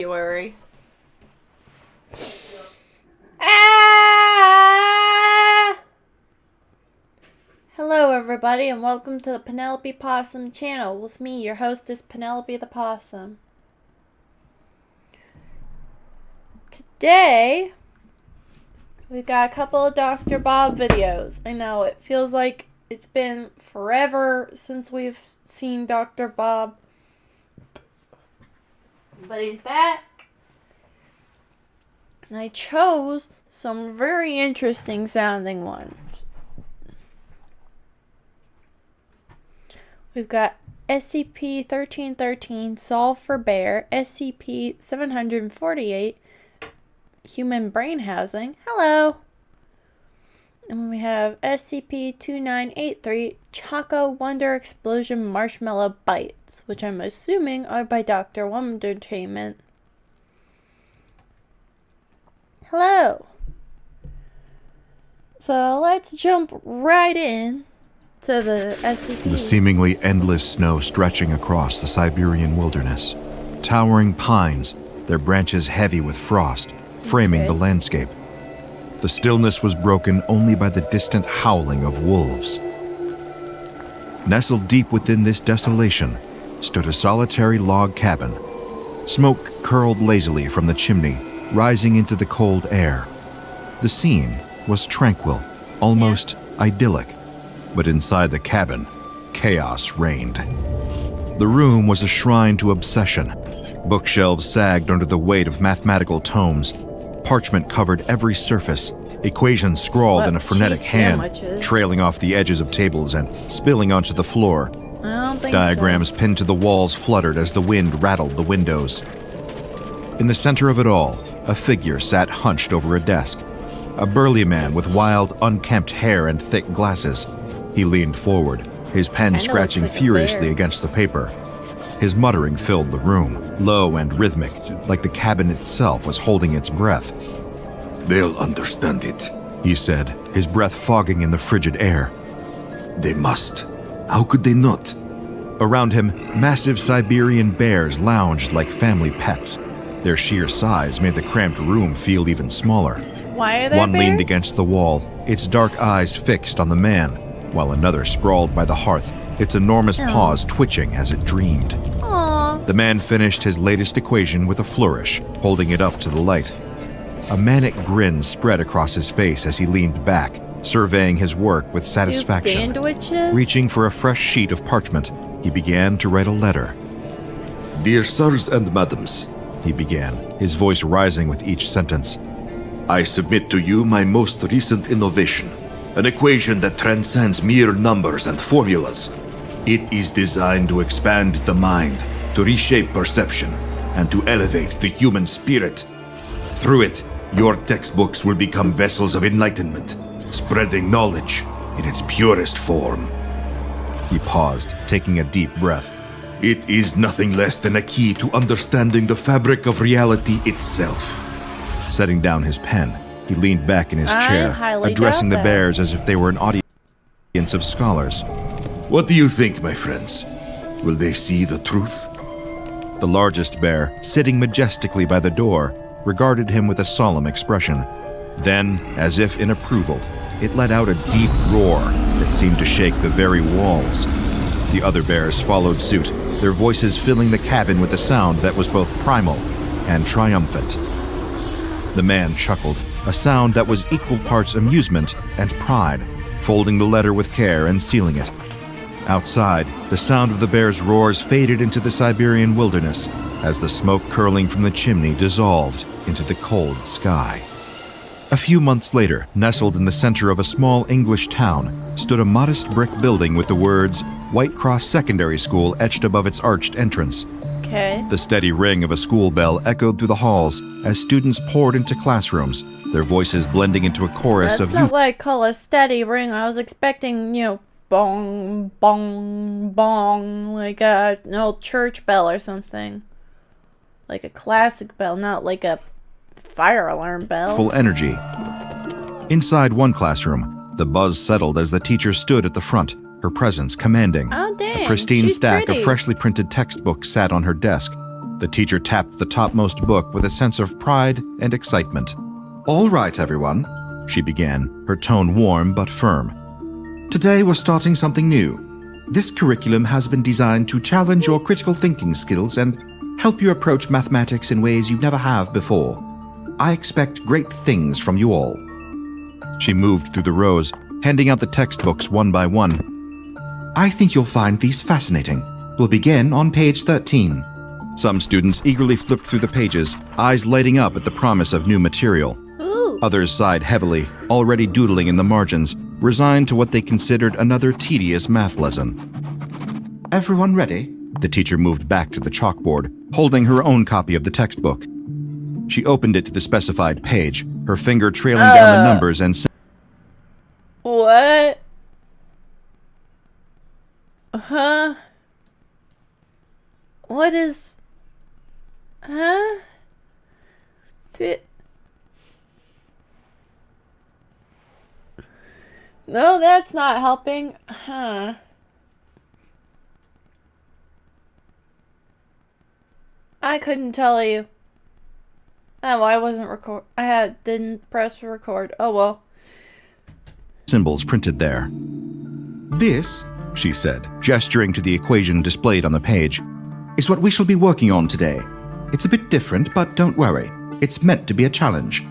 February. Ah! Hello everybody and welcome to the Penelope Possum channel with me, your hostess Penelope the Possum. Today, we've got a couple of Dr. Bob videos. I know, it feels like it's been forever since we've seen Dr. Bob. But he's back. And I chose some very interesting sounding ones. We've got SCP-1313 Solve for Bear, SCP-748 Human Brain Housing. Hello! And we have SCP-2983 Choco Wonder Explosion Marshmallow Bites, which I'm assuming are by Dr. Wondertainment. Hello! So let's jump right in to the SCP. The seemingly endless snow stretching across the Siberian wilderness. Towering pines, their branches heavy with frost, framing the landscape. The stillness was broken only by the distant howling of wolves. Nestled deep within this desolation stood a solitary log cabin. Smoke curled lazily from the chimney, rising into the cold air. The scene was tranquil, almost idyllic, but inside the cabin, chaos reigned. The room was a shrine to obsession. Bookshelves sagged under the weight of mathematical tomes. Parchment covered every surface, equations scrawled in a frenetic hand, trailing off the edges of tables and spilling onto the floor. Diagrams pinned to the walls fluttered as the wind rattled the windows. In the center of it all, a figure sat hunched over a desk. A burly man with wild, unkempt hair and thick glasses. He leaned forward, his pen scratching furiously against the paper. His muttering filled the room, low and rhythmic, like the cabin itself was holding its breath. "They'll understand it," he said, his breath fogging in the frigid air. "They must. How could they not?" Around him, massive Siberian bears lounged like family pets. Their sheer size made the cramped room feel even smaller. Why are there One bears? leaned against the wall, its dark eyes fixed on the man, while another sprawled by the hearth, its enormous paws twitching as it dreamed. Aww. The man finished his latest equation with a flourish, holding it up to the light. A manic grin spread across his face as he leaned back, surveying his work with satisfaction. Reaching for a fresh sheet of parchment, he began to write a letter. "Dear sirs and madams," he began, his voice rising with each sentence. "I submit to you my most recent innovation, an equation that transcends mere numbers and formulas. It is designed to expand the mind, to reshape perception, and to elevate the human spirit. Through it, your textbooks will become vessels of enlightenment, spreading knowledge in its purest form." He paused, taking a deep breath. "It is nothing less than a key to understanding the fabric of reality itself." Setting down his pen, he leaned back in his chair, addressing the bears as if they were an audience of scholars. "What do you think, my friends? Will they see the truth?" The largest bear, sitting majestically by the door, regarded him with a solemn expression. Then, as if in approval, it let out a deep roar that seemed to shake the very walls. The other bears followed suit, their voices filling the cabin with a sound that was both primal and triumphant. The man chuckled, a sound that was equal parts amusement and pride, folding the letter with care and sealing it. Outside, the sound of the bears' roars faded into the Siberian wilderness as the smoke curling from the chimney dissolved into the cold sky. A few months later, nestled in the center of a small English town, stood a modest brick building with the words White Cross Secondary School etched above its arched entrance. Okay. The steady ring of a school bell echoed through the halls as students poured into classrooms, their voices blending into a chorus of youth. That's not what I call a steady ring. I was expecting, bong, bong, bong, like an old church bell or something. Like a classic bell, not like a fire alarm bell. Full energy. Inside one classroom, the buzz settled as the teacher stood at the front, her presence commanding. Oh, dang. A pristine She's stack pretty. of freshly printed textbooks sat on her desk. The teacher tapped the topmost book with a sense of pride and excitement. "All right, everyone," she began, her tone warm but firm. "Today we're starting something new. This curriculum has been designed to challenge your critical thinking skills and help you approach mathematics in ways you never have before. I expect great things from you all." She moved through the rows, handing out the textbooks one by one. "I think you'll find these fascinating. We'll begin on page 13. Some students eagerly flipped through the pages, eyes lighting up at the promise of new material. Ooh. Others sighed heavily, already doodling in the margins, resigned to what they considered another tedious math lesson. "Everyone ready?" The teacher moved back to the chalkboard, holding her own copy of the textbook. She opened it to the specified page, her finger trailing down the numbers and What? Huh? What is... Huh? No, that's not helping. Huh. I couldn't tell you. Oh, I wasn't didn't press record. Oh well. symbols printed there. "This," she said, gesturing to the equation displayed on the page, "is what we shall be working on today. It's a bit different, but don't worry. It's meant to be a challenge."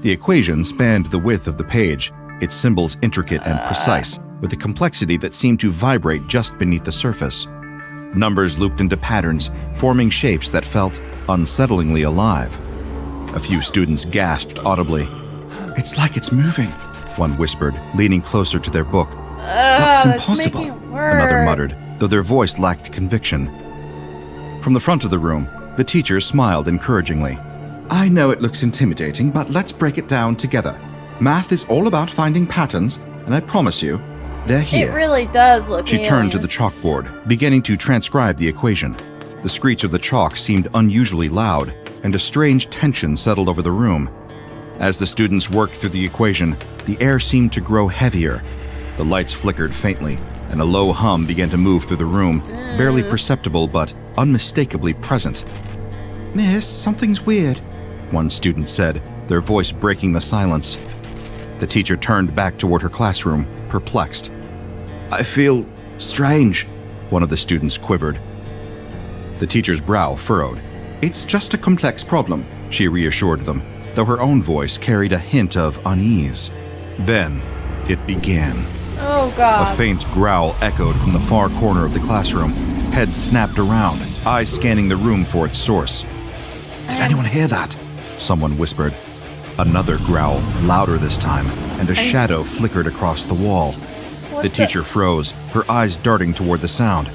The equation spanned the width of the page, its symbols intricate and precise, with a complexity that seemed to vibrate just beneath the surface. Numbers looped into patterns, forming shapes that felt unsettlingly alive. A few students gasped audibly. "It's like it's moving," one whispered, leaning closer to their book. "That's impossible," another muttered, though their voice lacked conviction. From the front of the room, the teacher smiled encouragingly. "I know it looks intimidating, but let's break it down together. Math is all about finding patterns, and I promise you, they're here." It really does look She turned to the chalkboard, beginning to transcribe the equation. The screech of the chalk seemed unusually loud, and a strange tension settled over the room. As the students worked through the equation, the air seemed to grow heavier. The lights flickered faintly, and a low hum began to move through the room, barely perceptible but unmistakably present. "Miss, something's weird," one student said, their voice breaking the silence. The teacher turned back toward her classroom, perplexed. "I feel strange," one of the students quivered. The teacher's brow furrowed. "It's just a complex problem," she reassured them, though her own voice carried a hint of unease. Then it began. Oh A god. faint growl echoed from the far corner of the classroom. Heads snapped around, eyes scanning the room for its source. "Did anyone hear that?" someone whispered. Another growl, louder this time, and a shadow flickered across the wall. The teacher froze, her eyes darting toward the sound.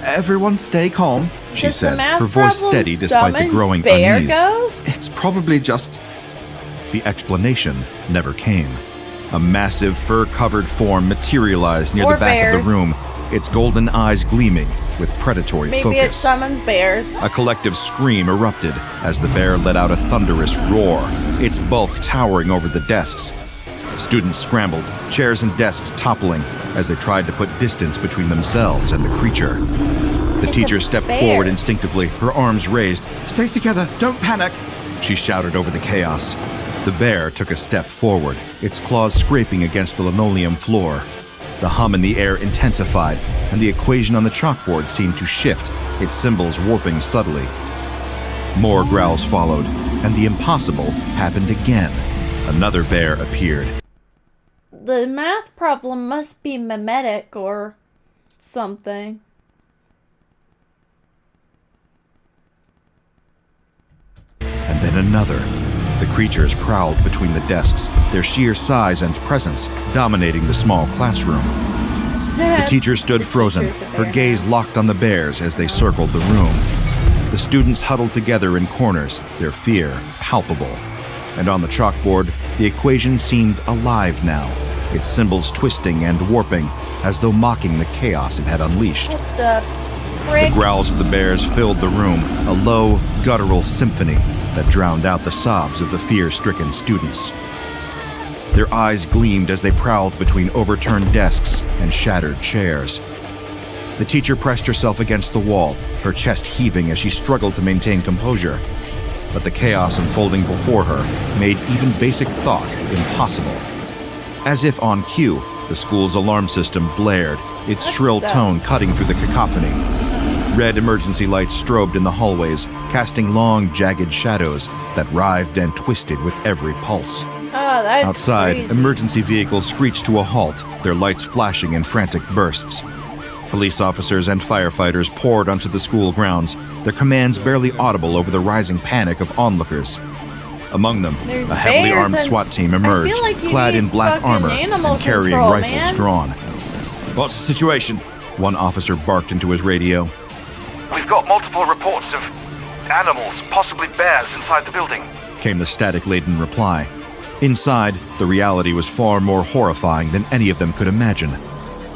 "Everyone stay calm," she Does the said, math her voice problem steady despite the summon growing bear unease. ghosts? "It's probably just..." The explanation never came. A massive fur-covered form materialized near Or the back of bears. the room, its golden eyes gleaming with predatory Maybe it focus. summons bears. A collective scream erupted as the bear let out a thunderous roar, its bulk towering over the desks. Students scrambled, chairs and desks toppling as they tried to put distance between themselves and the creature. The It's teacher a stepped bear. forward instinctively, her arms raised. "Stay together, don't panic," she shouted over the chaos. The bear took a step forward, its claws scraping against the linoleum floor. The hum in the air intensified, and the equation on the chalkboard seemed to shift, its symbols warping subtly. More growls followed, and the impossible happened again. Another bear appeared. The math problem must be mimetic or something. And then another. The creatures prowled between the desks, their sheer size and presence dominating the small classroom. The teacher stood frozen, her gaze locked on the bears as they circled the room. The students huddled together in corners, their fear palpable. And on the chalkboard, the equation seemed alive now, its symbols twisting and warping as though mocking the chaos it had unleashed. The The frick? growls of the bears filled the room, a low, guttural symphony that drowned out the sobs of the fear-stricken students. Their eyes gleamed as they prowled between overturned desks and shattered chairs. The teacher pressed herself against the wall, her chest heaving as she struggled to maintain composure. But the chaos unfolding before her made even basic thought impossible. As if on cue, the school's alarm system blared, its shrill tone cutting through the cacophony. Red emergency lights strobed in the hallways, casting long, jagged shadows that writhed and twisted with every pulse. Oh, that's Outside, crazy. emergency vehicles screeched to a halt, their lights flashing in frantic bursts. Police officers and firefighters poured onto the school grounds, their commands barely audible over the rising panic of onlookers. Among them, There's a heavily bears armed and- SWAT team I emerged, feel like you clad in need black fucking armor animal and carrying control, rifles man. drawn. "What's the situation?" one officer barked into his radio. We've got multiple reports of animals, possibly bears, inside the building. Came the static-laden reply. Inside, the reality was far more horrifying than any of them could imagine.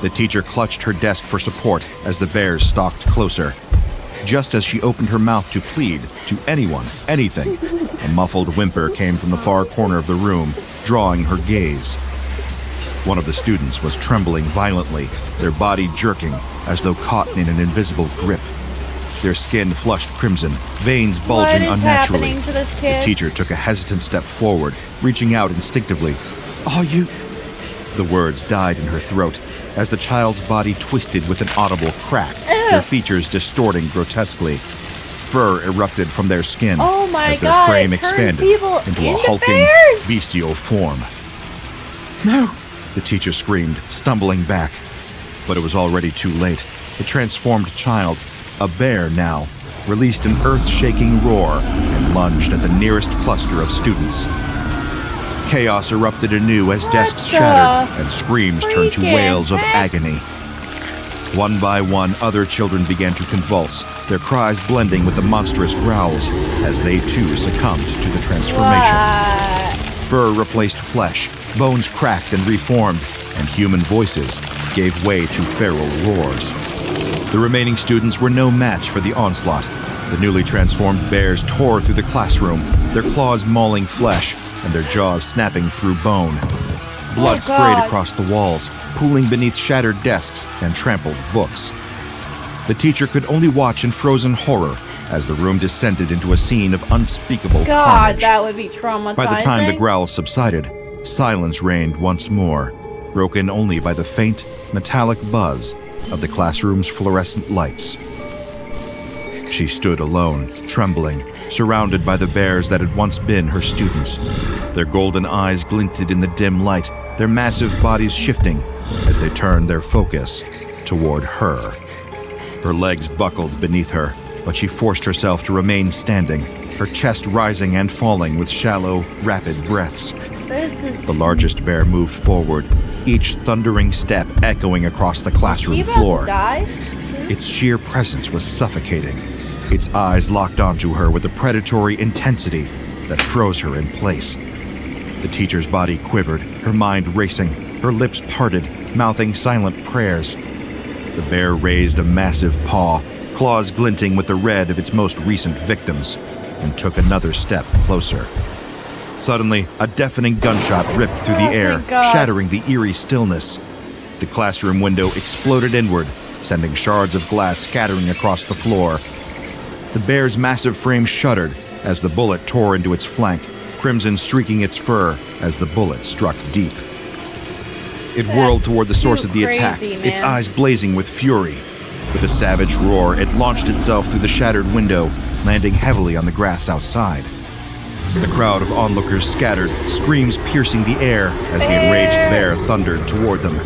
The teacher clutched her desk for support as the bears stalked closer. Just as she opened her mouth to plead to anyone, anything, a muffled whimper came from the far corner of the room, drawing her gaze. One of the students was trembling violently, their body jerking as though caught in an invisible grip. Their skin flushed crimson, veins bulging What is unnaturally. happening to this The kid? teacher took a hesitant step forward, reaching out instinctively. "Are you—" The words died in her throat as the child's body twisted with an audible crack, their features distorting grotesquely. Fur erupted from their skin Oh my as their God, frame it turns expanded people into a into hulking, bears? bestial form. "No!" the teacher screamed, stumbling back. But it was already too late. The transformed child, a bear now, released an earth-shaking roar and lunged at the nearest cluster of students. Chaos erupted anew as desks the shattered and screams turned to freaking wails of heck? agony. One by one, other children began to convulse, their cries blending with the monstrous growls as they too succumbed to the transformation. What? Fur replaced flesh, bones cracked and reformed, and human voices gave way to feral roars. The remaining students were no match for the onslaught. The newly transformed bears tore through the classroom, their claws mauling flesh and their jaws snapping through bone. Blood sprayed God. across the walls, pooling beneath shattered desks and trampled books. The teacher could only watch in frozen horror as the room descended into a scene of unspeakable God, carnage. that would be traumatizing. By the time the growls subsided, silence reigned once more, broken only by the faint, metallic buzz of the classroom's fluorescent lights. She stood alone, trembling, surrounded by the bears that had once been her students. Their golden eyes glinted in the dim light, their massive bodies shifting as they turned their focus toward her. Her legs buckled beneath her, but she forced herself to remain standing, her chest rising and falling with shallow, rapid breaths. This is The largest bear moved forward, each thundering step echoing across the classroom She about floor. to die? Its sheer presence was suffocating. Its eyes locked onto her with a predatory intensity that froze her in place. The teacher's body quivered, her mind racing, her lips parted, mouthing silent prayers. The bear raised a massive paw, claws glinting with the red of its most recent victims, and took another step closer. Suddenly, a deafening gunshot ripped through the Oh, air, thank God. shattering the eerie stillness. The classroom window exploded inward, sending shards of glass scattering across the floor. The bear's massive frame shuddered as the bullet tore into its flank, crimson streaking its fur as the bullet struck deep. It whirled That's toward the source too of the attack, crazy, its man. eyes blazing with fury. With a savage roar, it launched itself through the shattered window, landing heavily on the grass outside. The crowd of onlookers scattered, screams piercing the air as the enraged bear thundered toward them.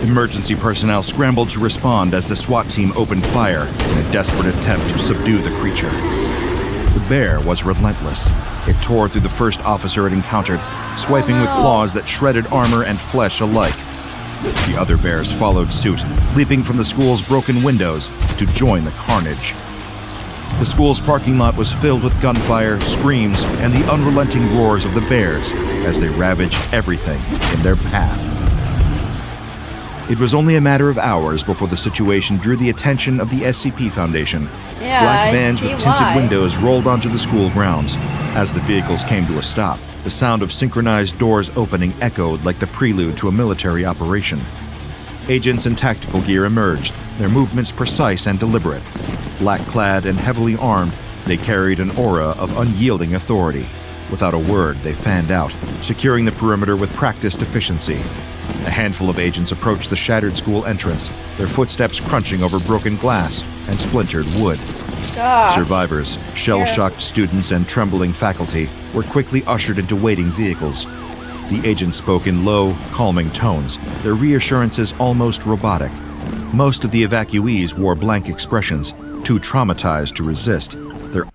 Emergency personnel scrambled to respond as the SWAT team opened fire in a desperate attempt to subdue the creature. The bear was relentless. It tore through the first officer it encountered, swiping with claws that shredded armor and flesh alike. The other bears followed suit, leaping from the school's broken windows to join the carnage. The school's parking lot was filled with gunfire, screams, and the unrelenting roars of the bears as they ravaged everything in their path. It was only a matter of hours before the situation drew the attention of the SCP Foundation. Yeah, Black I vans see with tinted why. windows rolled onto the school grounds. As the vehicles came to a stop, the sound of synchronized doors opening echoed like the prelude to a military operation. Agents in tactical gear emerged, their movements precise and deliberate. Black-clad and heavily armed, they carried an aura of unyielding authority. Without a word, they fanned out, securing the perimeter with practiced efficiency. A handful of agents approached the shattered school entrance, their footsteps crunching over broken glass and splintered wood. Survivors, shell-shocked students, and trembling faculty were quickly ushered into waiting vehicles. The agents spoke in low, calming tones, their reassurances almost robotic. Most of the evacuees wore blank expressions, too traumatized to resist, their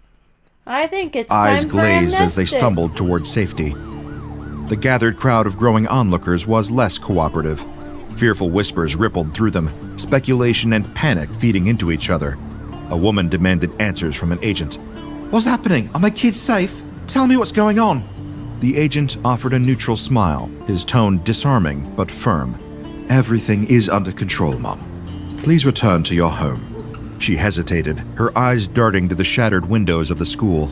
I think it's eyes time glazed for as they stumbled towards safety. The gathered crowd of growing onlookers was less cooperative. Fearful whispers rippled through them, speculation and panic feeding into each other. A woman demanded answers from an agent. What's happening? Are my kids safe? Tell me what's going on. The agent offered a neutral smile, his tone disarming but firm. Everything is under control, Mom. Please return to your home. She hesitated, her eyes darting to the shattered windows of the school.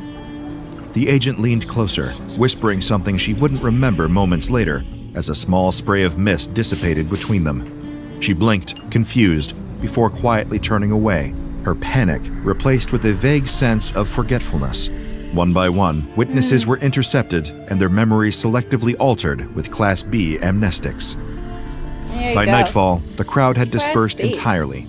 The agent leaned closer, whispering something she wouldn't remember moments later, as a small spray of mist dissipated between them. She blinked, confused, before quietly turning away, her panic replaced with a vague sense of forgetfulness. One by one, witnesses were intercepted and their memories selectively altered with Class B amnestics. There you By go. nightfall, the crowd had Class dispersed B. entirely.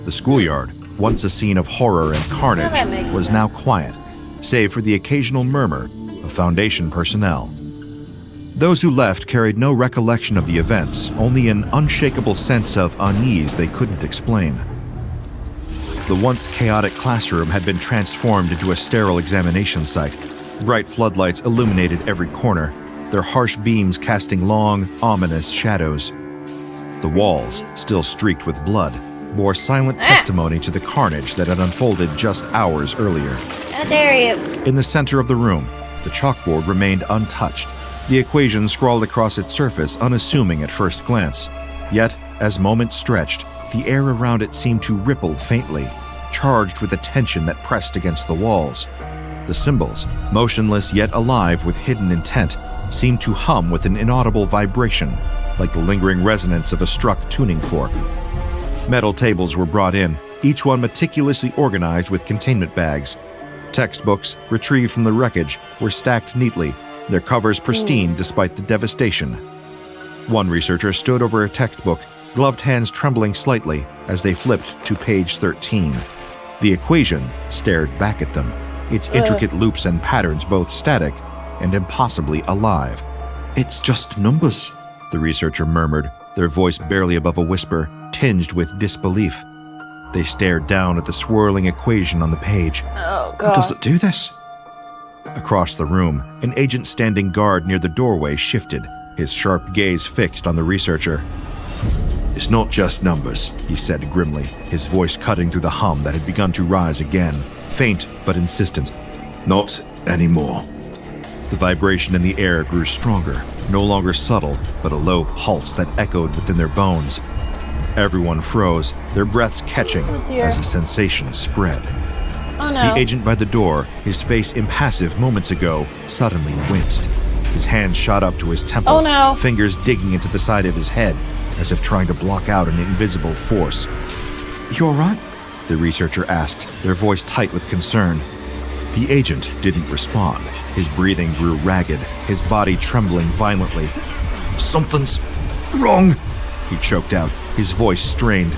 The schoolyard, once a scene of horror and that carnage, makes was sense. now quiet, save for the occasional murmur of Foundation personnel. Those who left carried no recollection of the events, only an unshakable sense of unease they couldn't explain. The once chaotic classroom had been transformed into a sterile examination site. Bright floodlights illuminated every corner, their harsh beams casting long, ominous shadows. The walls, still streaked with blood, bore silent testimony to the carnage that had unfolded just hours earlier. How dare you? In the center of the room, the chalkboard remained untouched, the equation scrawled across its surface unassuming at first glance. Yet, as moments stretched, the air around it seemed to ripple faintly, charged with a tension that pressed against the walls. The symbols, motionless yet alive with hidden intent, seemed to hum with an inaudible vibration, like the lingering resonance of a struck tuning fork. Metal tables were brought in, each one meticulously organized with containment bags. Textbooks, retrieved from the wreckage, were stacked neatly, their covers pristine despite the devastation. One researcher stood over a textbook, gloved hands trembling slightly as they flipped to page 13. The equation stared back at them, its intricate loops and patterns both static and impossibly alive. It's just numbers, The researcher murmured, their voice barely above a whisper, tinged with disbelief. They stared down at the swirling equation on the page. Oh, How does God. it do this? Across the room, an agent standing guard near the doorway shifted, his sharp gaze fixed on the researcher. It's not just numbers. He said grimly, his voice cutting through the hum that had begun to rise again, faint but insistent. Not anymore. The vibration in the air grew stronger, no longer subtle, but a low pulse that echoed within their bones. Everyone froze, their breaths catching dear. as the sensation spread. Oh, no. The agent by the door, his face impassive moments ago, suddenly winced. His hand shot up to his temple, Oh, no. fingers digging into the side of his head, as if trying to block out an invisible force. You all right? The researcher asked, their voice tight with concern. The agent didn't respond. His breathing grew ragged, his body trembling violently. Something's wrong. He choked out, his voice strained.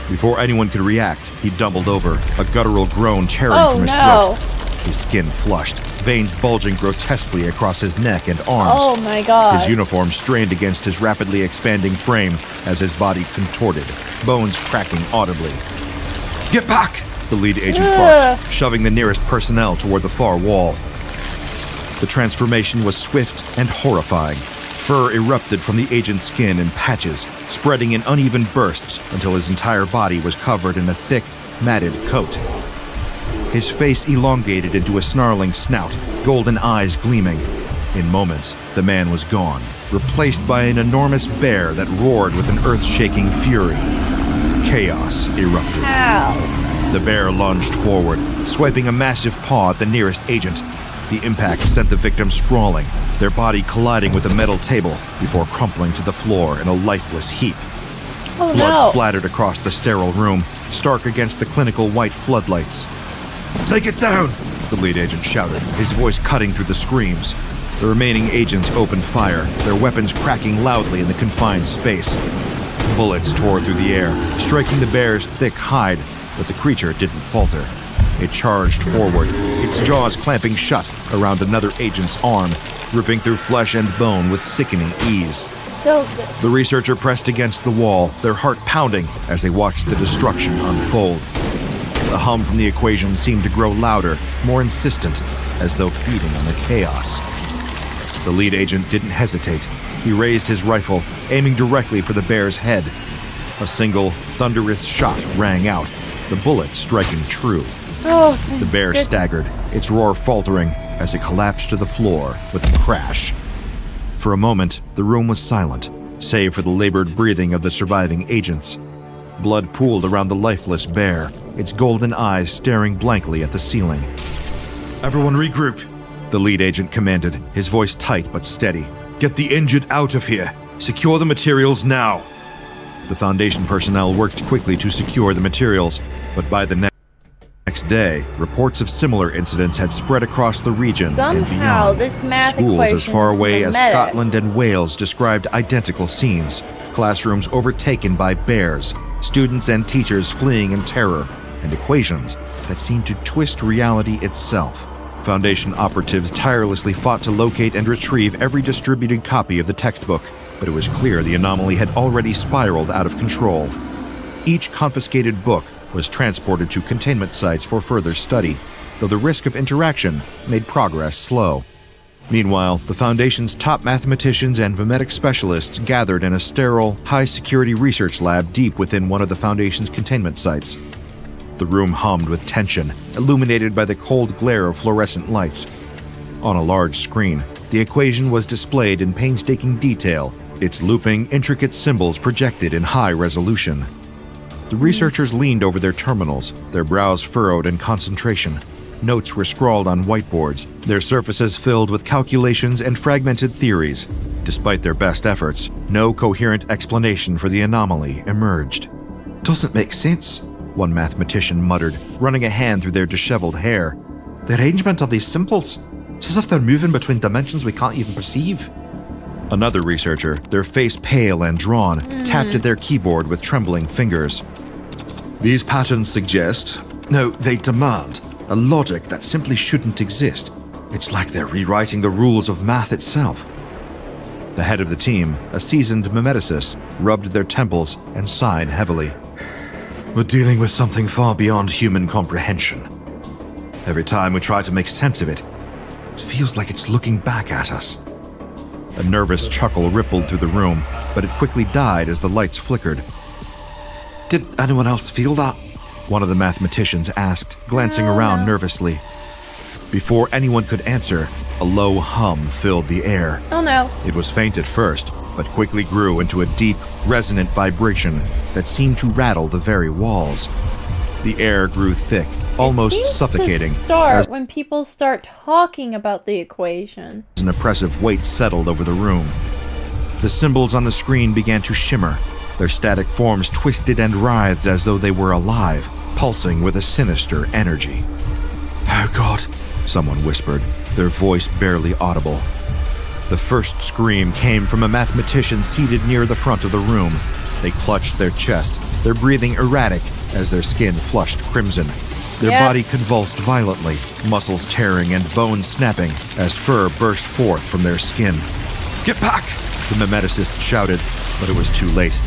Before anyone could react, he doubled over, a guttural groan tearing Oh, from his no. throat. His skin flushed, veins bulging grotesquely across his neck and arms. Oh, my God. His uniform strained against his rapidly expanding frame as his body contorted, bones cracking audibly. Get back! The lead agent Ugh. barked, shoving the nearest personnel toward the far wall. The transformation was swift and horrifying. Fur erupted from the agent's skin in patches, spreading in uneven bursts until his entire body was covered in a thick, matted coat. His face elongated into a snarling snout, golden eyes gleaming. In moments, the man was gone, replaced by an enormous bear that roared with an earth-shaking fury. Chaos erupted. Ow. The bear lunged forward, swiping a massive paw at the nearest agent. The impact sent the victim sprawling, their body colliding with a metal table before crumpling to the floor in a lifeless heap. Oh Blood no. splattered across the sterile room, stark against the clinical white floodlights. Take it down! The lead agent shouted, his voice cutting through the screams. The remaining agents opened fire, their weapons cracking loudly in the confined space. Bullets tore through the air, striking the bear's thick hide, but the creature didn't falter. It charged forward, its jaws clamping shut around another agent's arm, ripping through flesh and bone with sickening ease. So good. The researcher pressed against the wall, their heart pounding as they watched the destruction unfold. The hum from the equation seemed to grow louder, more insistent, as though feeding on the chaos. The lead agent didn't hesitate. He raised his rifle, aiming directly for the bear's head. A single, thunderous shot rang out, the bullet striking true. Oh, The bear staggered, its roar faltering as it collapsed to the floor with a crash. For a moment, the room was silent, save for the labored breathing of the surviving agents. Blood pooled around the lifeless bear, its golden eyes staring blankly at the ceiling. Everyone regroup. The lead agent commanded, his voice tight but steady. Get the injured out of here. Secure the materials now. The Foundation personnel worked quickly to secure the materials, but by the next day, reports of similar incidents had spread across the region and somehow beyond. this math Schools equation as far is away as mimetic. Scotland and Wales described identical scenes. Classrooms overtaken by bears, students and teachers fleeing in terror, and equations that seemed to twist reality itself. Foundation operatives tirelessly fought to locate and retrieve every distributed copy of the textbook, but it was clear the anomaly had already spiraled out of control. Each confiscated book was transported to containment sites for further study, though the risk of interaction made progress slow. Meanwhile, the Foundation's top mathematicians and memetic specialists gathered in a sterile, high-security research lab deep within one of the Foundation's containment sites. The room hummed with tension, illuminated by the cold glare of fluorescent lights. On a large screen, the equation was displayed in painstaking detail, its looping, intricate symbols projected in high resolution. The researchers leaned over their terminals, their brows furrowed in concentration. Notes were scrawled on whiteboards, their surfaces filled with calculations and fragmented theories. Despite their best efforts, no coherent explanation for the anomaly emerged. Doesn't make sense. One mathematician muttered, running a hand through their disheveled hair. The arrangement of these symbols. It's as if they're moving between dimensions we can't even perceive. Another researcher, their face pale and drawn, tapped at their keyboard with trembling fingers. These patterns suggest, no, they demand, a logic that simply shouldn't exist. It's like they're rewriting the rules of math itself. The head of the team, a seasoned memeticist, rubbed their temples and sighed heavily. We're dealing with something far beyond human comprehension. Every time we try to make sense of it, it feels like it's looking back at us. A nervous chuckle rippled through the room, but it quickly died as the lights flickered. Did anyone else feel that? One of the mathematicians asked, glancing around nervously. Before anyone could answer, a low hum filled the air. Oh no. It was faint at first, but quickly grew into a deep, resonant vibration that seemed to rattle the very walls. The air grew thick, almost It seems suffocating, to start as when people start talking about the equation. an oppressive weight settled over the room. The symbols on the screen began to shimmer, their static forms twisted and writhed as though they were alive, pulsing with a sinister energy. Oh God, Someone whispered, their voice barely audible. The first scream came from a mathematician seated near the front of the room. They clutched their chest, their breathing erratic as their skin flushed crimson. Their body convulsed violently, muscles tearing and bones snapping as fur burst forth from their skin. get back! The memeticist shouted, but it was too late.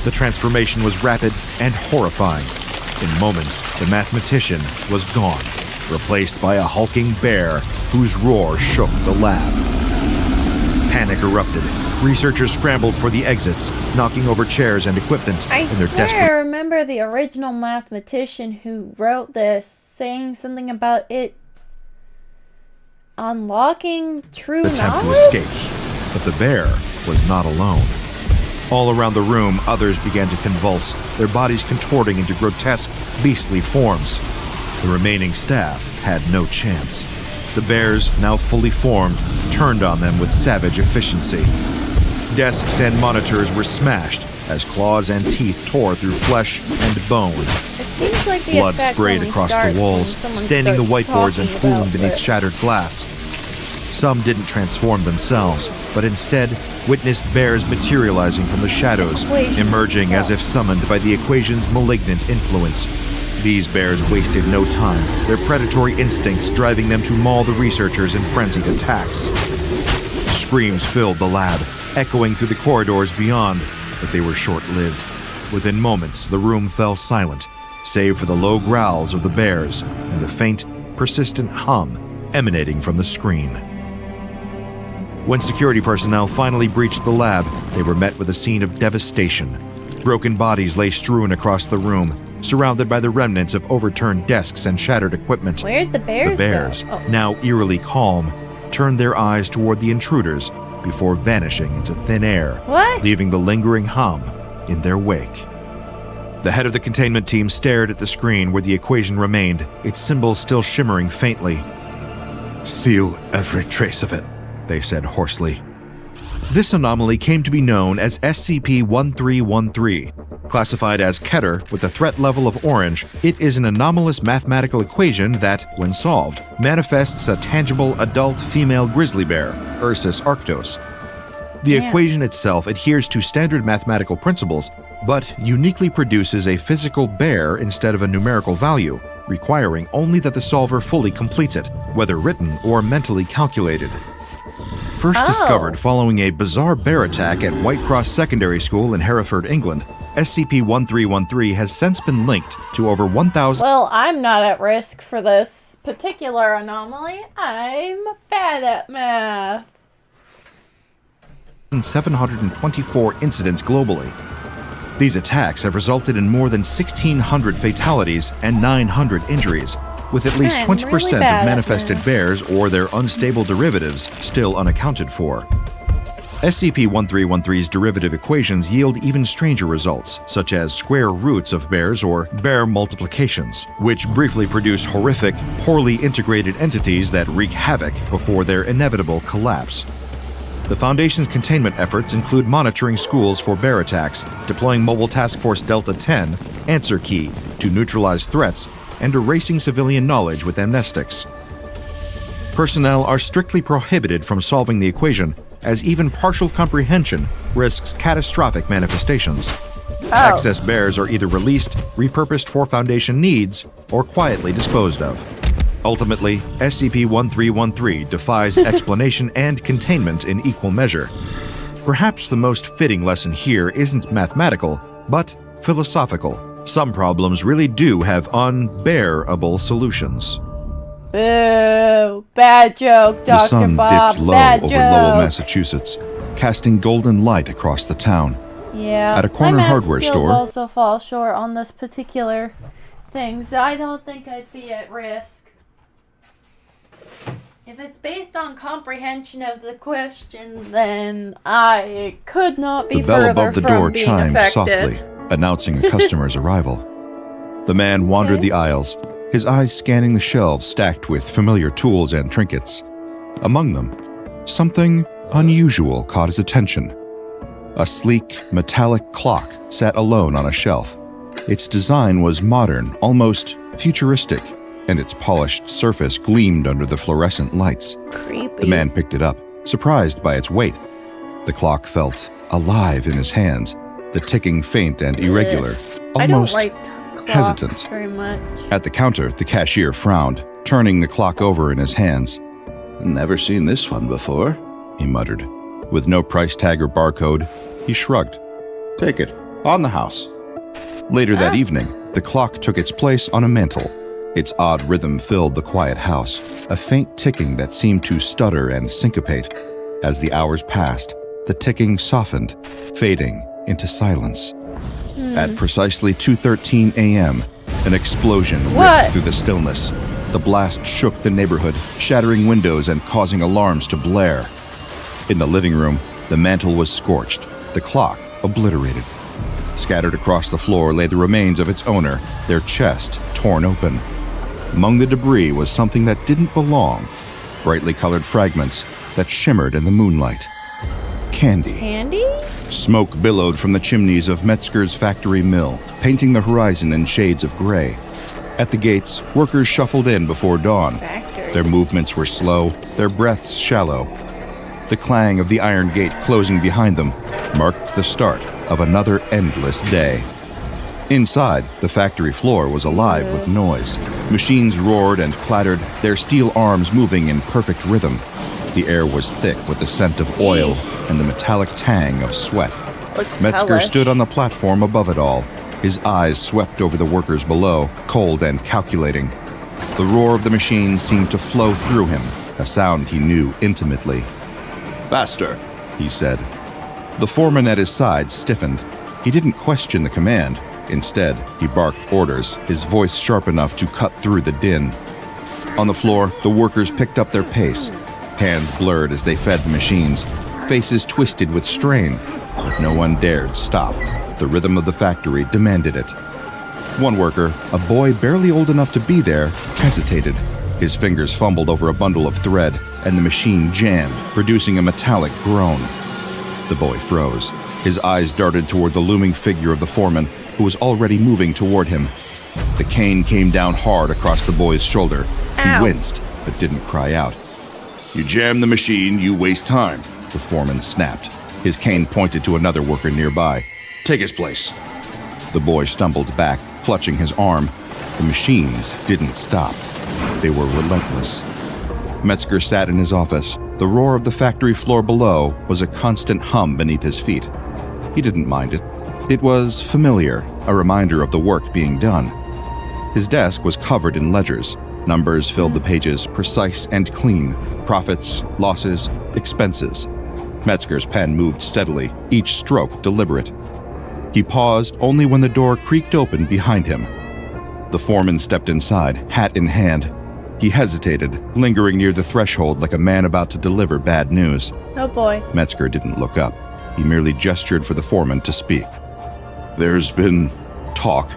The transformation was rapid and horrifying. In moments, the mathematician was gone, replaced by a hulking bear whose roar shook the lab. Panic erupted. Researchers scrambled for the exits, knocking over chairs and equipment I in their swear I desperate remember the original mathematician who wrote this saying something about it unlocking true attempt to knowledge? escape. But the bear was not alone. All around the room, others began to convulse, their bodies contorting into grotesque, beastly forms. The remaining staff had no chance. The bears, now fully formed, turned on them with savage efficiency. Desks and monitors were smashed, as claws and teeth tore through flesh and bone. It seems like the Blood effect sprayed only across starts the when walls, someone staining the starts whiteboards and talking pooling about beneath it. shattered glass. Some didn't transform themselves, but instead witnessed bears materializing from the shadows, Equation emerging as if itself. summoned by the equation's malignant influence. These bears wasted no time, their predatory instincts driving them to maul the researchers in frenzied attacks. Screams filled the lab, echoing through the corridors beyond, but they were short-lived. Within moments, the room fell silent, save for the low growls of the bears and the faint, persistent hum emanating from the screen. When security personnel finally breached the lab, they were met with a scene of devastation. Broken bodies lay strewn across the room, surrounded by the remnants of overturned desks and shattered equipment. Where'd the bears The bears, go? Oh. now eerily calm, turned their eyes toward the intruders before vanishing into thin air, What? leaving the lingering hum in their wake. The head of the containment team stared at the screen where the equation remained, its symbols still shimmering faintly. Seal every trace of it. They said hoarsely. This anomaly came to be known as SCP-1313. Classified as Keter with a threat level of orange, it is an anomalous mathematical equation that, when solved, manifests a tangible adult female grizzly bear, Ursus arctos. The Yeah. equation itself adheres to standard mathematical principles, but uniquely produces a physical bear instead of a numerical value, requiring only that the solver fully completes it, whether written or mentally calculated. First Oh. discovered following a bizarre bear attack at White Cross Secondary School in Hereford, England, SCP-1313 has since been linked to over 1,000 Well, I'm not at risk for this particular anomaly. I'm bad at math. 724 incidents globally. These attacks have resulted in more than 1,600 fatalities and 900 injuries, with at least I'm 20% really bad of at manifested math. bears or their unstable derivatives still unaccounted for. SCP-1313's derivative equations yield even stranger results, such as square roots of bears or bear multiplications, which briefly produce horrific, poorly integrated entities that wreak havoc before their inevitable collapse. The Foundation's containment efforts include monitoring schools for bear attacks, deploying Mobile Task Force Delta 10, Answer Key, to neutralize threats, and erasing civilian knowledge with amnestics. Personnel are strictly prohibited from solving the equation, as even partial comprehension risks catastrophic manifestations. Excess bears are either released, repurposed for Foundation needs, or quietly disposed of. Ultimately, SCP-1313 defies explanation and containment in equal measure. Perhaps the most fitting lesson here isn't mathematical, but philosophical. Some problems really do have unbearable solutions. Boo! Bad joke, The Dr. sun Bob. dipped low Bad over joke. Lowell, Massachusetts, casting golden light across the town. Yeah. At a corner my math hardware skills store- also fall short on this particular thing, so I don't think I'd be at risk. If it's based on comprehension of the question, then I could not be The bell further above the from door being chimed affected. softly, announcing a customer's arrival. The man wandered Okay. the aisles, his eyes scanning the shelves stacked with familiar tools and trinkets. Among them, something unusual caught his attention. A sleek, metallic clock sat alone on a shelf. Its design was modern, almost futuristic, and its polished surface gleamed under the fluorescent lights. Creepy. The man picked it up, surprised by its weight. The clock felt alive in his hands, the ticking faint and irregular, I don't almost like clocks hesitant. very much. At the counter, the cashier frowned, turning the clock over in his hands. "Never seen this one before," he muttered. With no price tag or barcode, he shrugged. "Take it, on the house." Later that evening, the clock took its place on a mantel. Its odd rhythm filled the quiet house, a faint ticking that seemed to stutter and syncopate. As the hours passed, the ticking softened, fading into silence. At precisely 2:13 a.m., an explosion What? ripped through the stillness. The blast shook the neighborhood, shattering windows and causing alarms to blare. In the living room, the mantel was scorched, the clock obliterated. Scattered across the floor lay the remains of its owner, their chest torn open. Among the debris was something that didn't belong, brightly colored fragments that shimmered in the moonlight. candy. Candy? Smoke billowed from the chimneys of Metzger's factory mill, painting the horizon in shades of gray. At the gates, workers shuffled in before dawn. Factory. Their movements were slow, their breaths shallow. The clang of the iron gate closing behind them marked the start of another endless day. Inside, the factory floor was alive with noise. Machines roared and clattered, their steel arms moving in perfect rhythm. The air was thick with the scent of oil and the metallic tang of sweat. Looks Metzger hellish. stood on the platform above it all. His eyes swept over the workers below, cold and calculating. The roar of the machine seemed to flow through him, a sound he knew intimately. "Faster," he said. The foreman at his side stiffened. He didn't question the command. Instead, he barked orders, his voice sharp enough to cut through the din. On the floor, the workers picked up their pace. Hands blurred as they fed the machines, faces twisted with strain, but no one dared stop. The rhythm of the factory demanded it. One worker, a boy barely old enough to be there, hesitated. His fingers fumbled over a bundle of thread, and the machine jammed, producing a metallic groan. The boy froze. His eyes darted toward the looming figure of the foreman, who was already moving toward him. The cane came down hard across the boy's shoulder. He Ow. winced, but didn't cry out. "You jam the machine, you waste time," the foreman snapped. His cane pointed to another worker nearby. "Take his place." The boy stumbled back, clutching his arm. The machines didn't stop. They were relentless. Metzger sat in his office. The roar of the factory floor below was a constant hum beneath his feet. He didn't mind it. It was familiar, a reminder of the work being done. His desk was covered in ledgers. Numbers filled the pages, precise and clean. Profits, losses, expenses. Metzger's pen moved steadily, each stroke deliberate. He paused only when the door creaked open behind him. The foreman stepped inside, hat in hand. He hesitated, lingering near the threshold like a man about to deliver bad news. Oh boy. Metzger didn't look up. He merely gestured for the foreman to speak. "There's been talk,"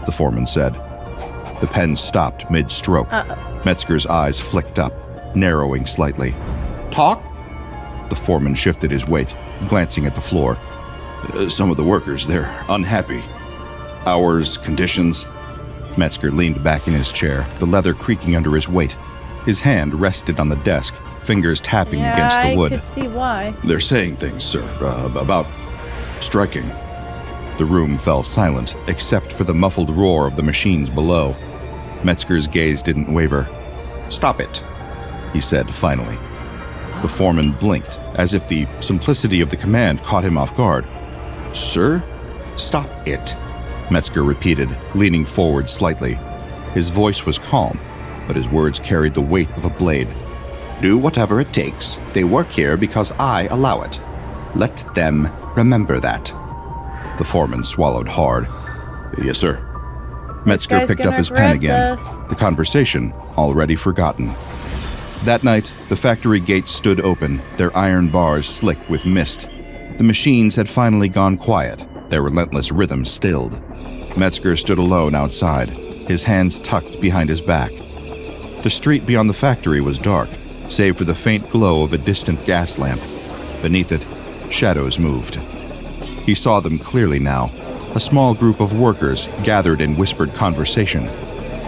the foreman said. The pen stopped mid-stroke. Metzger's eyes flicked up, narrowing slightly. "Talk?" The foreman shifted his weight, glancing at the floor. "Some of the workers, they're unhappy. Hours, conditions." Metzger leaned back in his chair, the leather creaking under his weight. His hand rested on the desk, fingers tapping against the wood. I could see why. "They're saying things, sir, about striking." The room fell silent, except for the muffled roar of the machines below. Metzger's gaze didn't waver. "Stop it," he said finally. The foreman blinked, as if the simplicity of the command caught him off guard. "Sir? Stop it," Metzger repeated, leaning forward slightly. His voice was calm, but his words carried the weight of a blade. "Do whatever it takes. They work here because I allow it. Let them remember that." The foreman swallowed hard. "Yes, sir." Metzger guy's picked up gonna his pen regret again, this. the conversation already forgotten. That night, the factory gates stood open, their iron bars slick with mist. The machines had finally gone quiet, their relentless rhythm stilled. Metzger stood alone outside, his hands tucked behind his back. The street beyond the factory was dark, save for the faint glow of a distant gas lamp. Beneath it, shadows moved. He saw them clearly now, a small group of workers gathered in whispered conversation.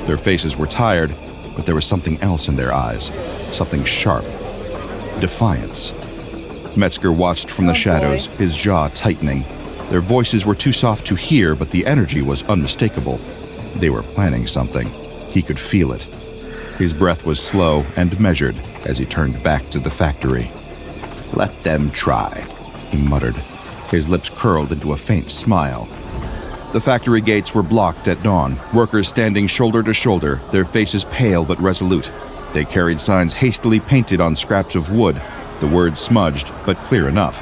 Their faces were tired, but there was something else in their eyes, something sharp. Defiance. Metzger watched from the Oh, shadows, boy. his jaw tightening. Their voices were too soft to hear, but the energy was unmistakable. They were planning something. He could feel it. His breath was slow and measured as he turned back to the factory. "Let them try," he muttered. His lips curled into a faint smile. The factory gates were blocked at dawn, workers standing shoulder to shoulder, their faces pale but resolute. They carried signs hastily painted on scraps of wood, the words smudged but clear enough.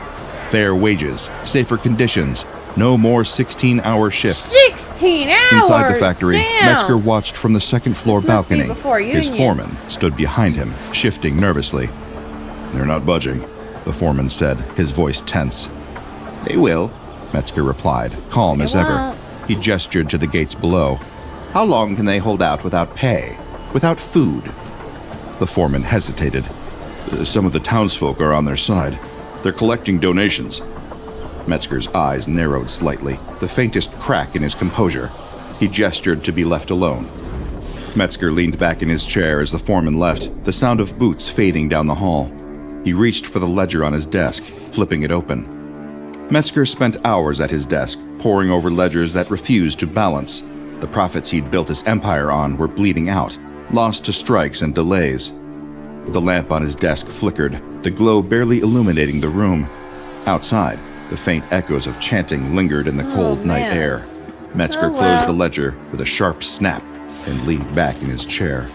Fair wages, safer conditions, no more 16-hour shifts. 16 hours! Inside the factory, Damn. Metzger watched from the second-floor This must be balcony. before His unions. foreman stood behind him, shifting nervously. "They're not budging," the foreman said, his voice tense. "They will," Metzger replied, calm as ever. won't. He gestured to the gates below. "How long can they hold out without pay? Without food?" The foreman hesitated. "Some of the townsfolk are on their side. They're collecting donations. Metzger's eyes narrowed slightly, the faintest crack in his composure. He gestured to be left alone. Metzger leaned back in his chair as the foreman left, the sound of boots fading down the hall. He reached for the ledger on his desk, flipping it open. Metzger spent hours at his desk, poring over ledgers that refused to balance. The profits he'd built his empire on were bleeding out, lost to strikes and delays. The lamp on his desk flickered, the glow barely illuminating the room. Outside, the faint echoes of chanting lingered in the cold night air. Metzger closed the ledger with a sharp snap and leaned back in his chair.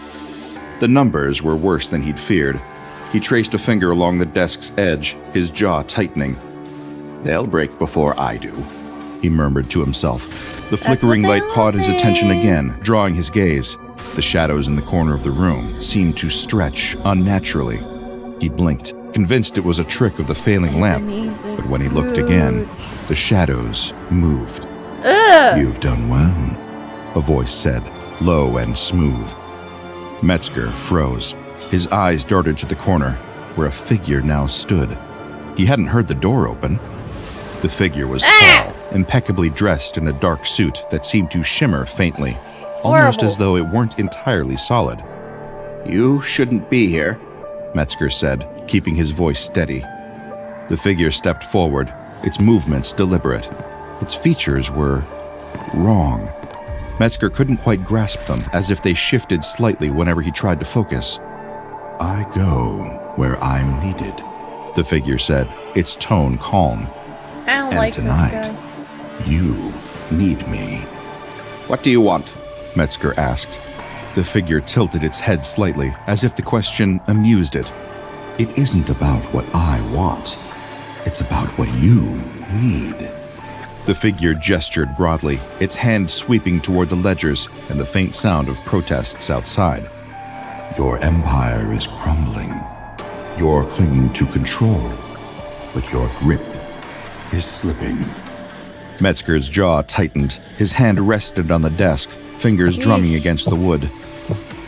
The numbers were worse than he'd feared. He traced a finger along the desk's edge, his jaw tightening. "They'll break before I do," he murmured to himself. The flickering light caught his attention again, drawing his gaze. The shadows in the corner of the room seemed to stretch unnaturally. He blinked, convinced it was a trick of the failing lamp. But when he looked again, the shadows moved. "You've done well," a voice said, low and smooth. Metzger froze. His eyes darted to the corner, where a figure now stood. He hadn't heard the door open. The figure was tall, impeccably dressed in a dark suit that seemed to shimmer faintly, almost as though it weren't entirely solid. "You shouldn't be here," Metzger said, keeping his voice steady. The figure stepped forward, its movements deliberate. Its features were wrong. Metzger couldn't quite grasp them, as if they shifted slightly whenever he tried to focus. "I go where I'm needed," the figure said, its tone calm. I don't "And like tonight, this guy. you need me." "What do you want?" Metzger asked. The figure tilted its head slightly, as if the question amused it. "It isn't about what I want. It's about what you need." The figure gestured broadly, its hand sweeping toward the ledgers and the faint sound of protests outside. "Your empire is crumbling. You're clinging to control, but your grip is slipping." Metzger's jaw tightened. His hand rested on the desk, fingers drumming against the wood.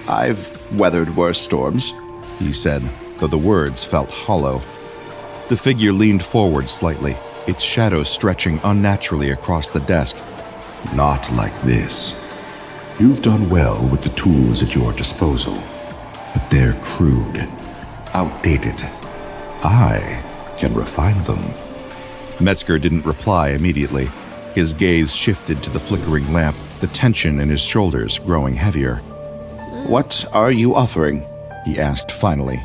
"I've weathered worse storms," he said, though the words felt hollow. The figure leaned forward slightly, its shadow stretching unnaturally across the desk. "Not like this. You've done well with the tools at your disposal, but they're crude, outdated. I can refine them." Metzger didn't reply immediately. His gaze shifted to the flickering lamp, the tension in his shoulders growing heavier. "What are you offering?" he asked finally.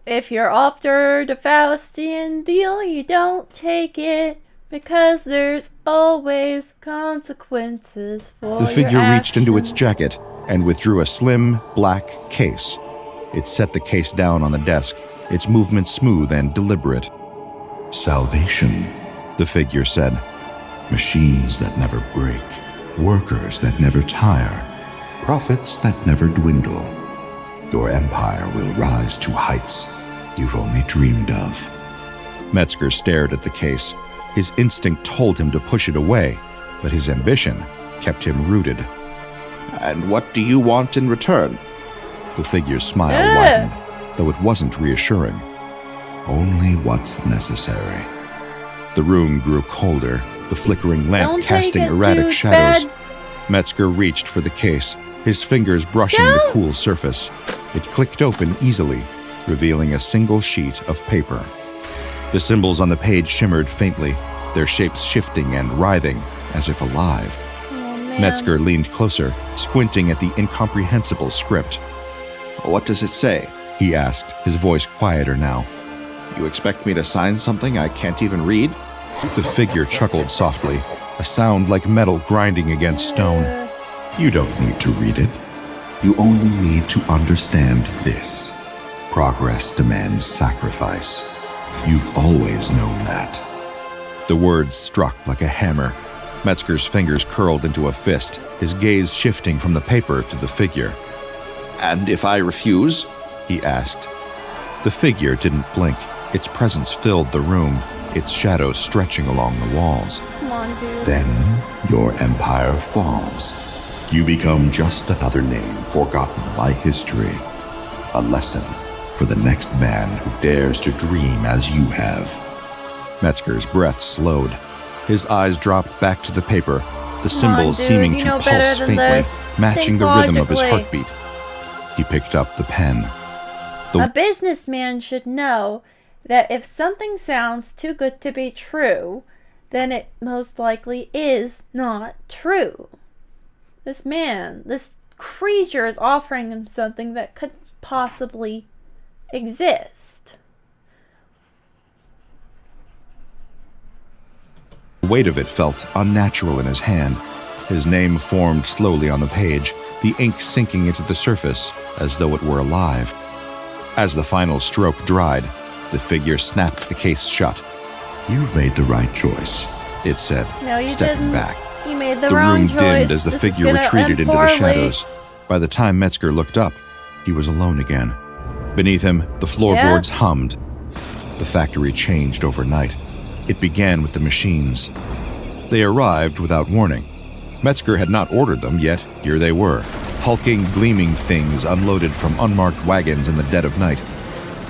If you're after the Faustian deal, you don't take it, because there's always consequences for The figure your reached into its actions. jacket and withdrew a slim, black case. It set the case down on the desk, its movement smooth and deliberate. "Salvation," the figure said. "Machines that never break, workers that never tire, profits that never dwindle. Your empire will rise to heights you've only dreamed of." Metzger stared at the case. His instinct told him to push it away, but his ambition kept him rooted. "And what do you want in return?" The figure's smile widened, though it wasn't reassuring. "Only what's necessary." The room grew colder, the flickering lamp Don't casting take it, erratic dude, shadows. bad. Metzger reached for the case, his fingers brushing the cool surface. It clicked open easily, revealing a single sheet of paper. The symbols on the page shimmered faintly, their shapes shifting and writhing, as if alive. Oh, man. Metzger leaned closer, squinting at the incomprehensible script. "What does it say?" he asked, his voice quieter now. "You expect me to sign something I can't even read?" The figure chuckled softly, a sound like metal grinding against stone. "You don't need to read it. You only need to understand this. Progress demands sacrifice. You've always known that." The words struck like a hammer. Metzger's fingers curled into a fist, his gaze shifting from the paper to the figure. "And if I refuse?" he asked. The figure didn't blink. Its presence filled the room, its shadow stretching along the walls. Come on, dude. Then your empire falls. You become just another name forgotten by history. A lesson for the next man who dares to dream as you have. Metzger's breath slowed. His eyes dropped back to the paper, the symbols dude, seeming you to know better pulse than faintly, this. matching Think the rhythm of his logically. heartbeat. He picked up the pen. A businessman should know that if something sounds too good to be true, then it most likely is not true. This man, this creature is offering him something that could possibly exist. The weight of it felt unnatural in his hand. His name formed slowly on the page, the ink sinking into the surface as though it were alive. As the final stroke dried, the figure snapped the case shut. You've made the right choice, it said, No, you stepping didn't. back. You made the The wrong room choice. dimmed as the This is figure gonna retreated end into the poorly. shadows. By the time Metzger looked up, he was alone again. Beneath him, the floorboards hummed. The factory changed overnight. It began with the machines. They arrived without warning. Metzger had not ordered them, yet here they were. Hulking, gleaming things unloaded from unmarked wagons in the dead of night.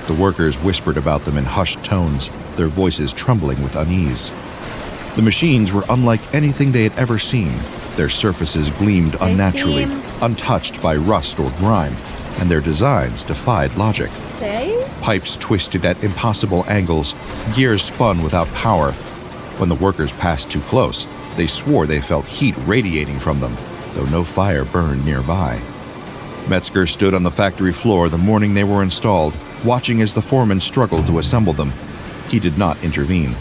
The workers whispered about them in hushed tones, their voices trembling with unease. The machines were unlike anything they had ever seen. Their surfaces gleamed unnaturally, seem- untouched by rust or grime, and their designs defied logic. Say? Pipes twisted at impossible angles, gears spun without power. When the workers passed too close, they swore they felt heat radiating from them, though no fire burned nearby. Metzger stood on the factory floor the morning they were installed, watching as the foreman struggled to assemble them. He did not intervene.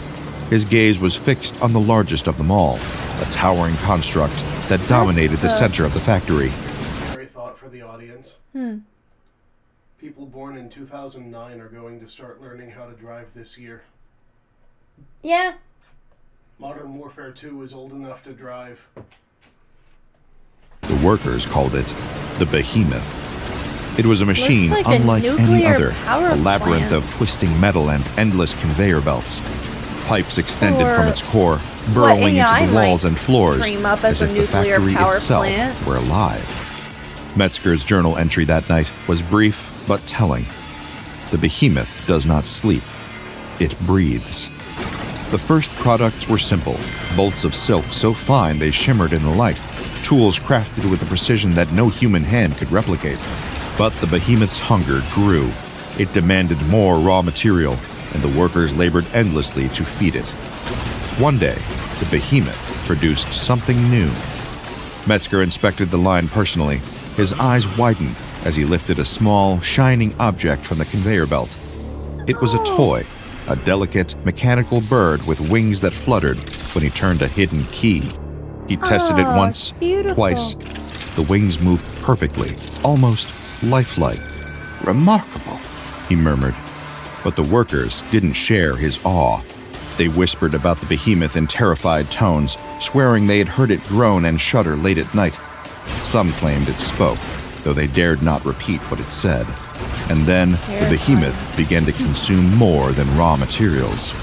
His gaze was fixed on the largest of them all, a towering construct that dominated the center of the factory. Very thought for the audience. People born in 2009 are going to start learning how to drive this year. Yeah. Modern Warfare 2 is old enough to drive. The workers called it the Behemoth. It was a machine Looks like a unlike any nuclear other, power a labyrinth plant. of twisting metal and endless conveyor belts. Pipes extended Or from its core, burrowing yeah, into I the walls might and floors dream up as a if the nuclear factory power itself plant. were alive. Metzger's journal entry that night was brief but telling. The Behemoth does not sleep. It breathes. The first products were simple, bolts of silk so fine they shimmered in the light, tools crafted with a precision that no human hand could replicate. But the Behemoth's hunger grew. It demanded more raw material, and the workers labored endlessly to feed it. One day, the Behemoth produced something new. Metzger inspected the line personally. His eyes widened as he lifted a small, shining object from the conveyor belt. It was a toy, a delicate, mechanical bird with wings that fluttered when he turned a hidden key. He tested it once, beautiful. twice. The wings moved perfectly, almost lifelike. Remarkable. He murmured. But the workers didn't share his awe. They whispered about the Behemoth in terrified tones, swearing they had heard it groan and shudder late at night. Some claimed it spoke, though they dared not repeat what it said. And then the Behemoth began to consume more than raw materials.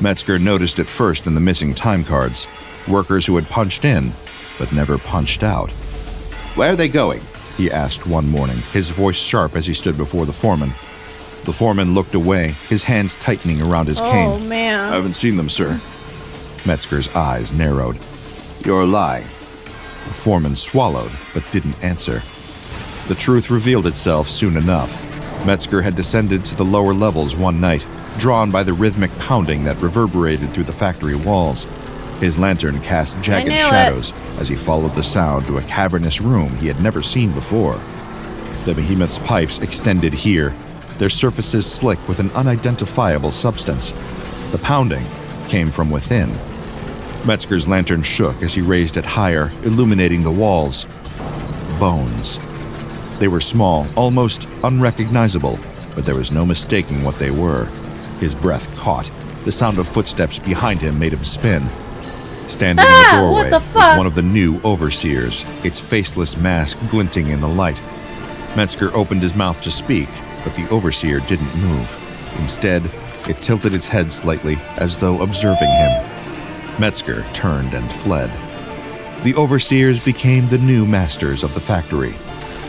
Metzger noticed it first in the missing time cards, workers who had punched in, but never punched out. Where are they going? He asked one morning, his voice sharp as he stood before the foreman. The foreman looked away, his hands tightening around his cane. Oh, man. I haven't seen them, sir. Metzger's eyes narrowed. You're lying. The foreman swallowed, but didn't answer. The truth revealed itself soon enough. Metzger had descended to the lower levels one night, drawn by the rhythmic pounding that reverberated through the factory walls. His lantern cast jagged knew it. shadows as he followed the sound to a cavernous room he had never seen before. The Behemoth's pipes extended here, their surfaces slick with an unidentifiable substance. The pounding came from within. Metzger's lantern shook as he raised it higher, illuminating the walls. Bones. They were small, almost unrecognizable, but there was no mistaking what they were. His breath caught. The sound of footsteps behind him made him spin. Standing in the doorway what the was fuck? one of the new overseers, its faceless mask glinting in the light. Metzger opened his mouth to speak, but the overseer didn't move. Instead, it tilted its head slightly, as though observing him. Metzger turned and fled. The overseers became the new masters of the factory.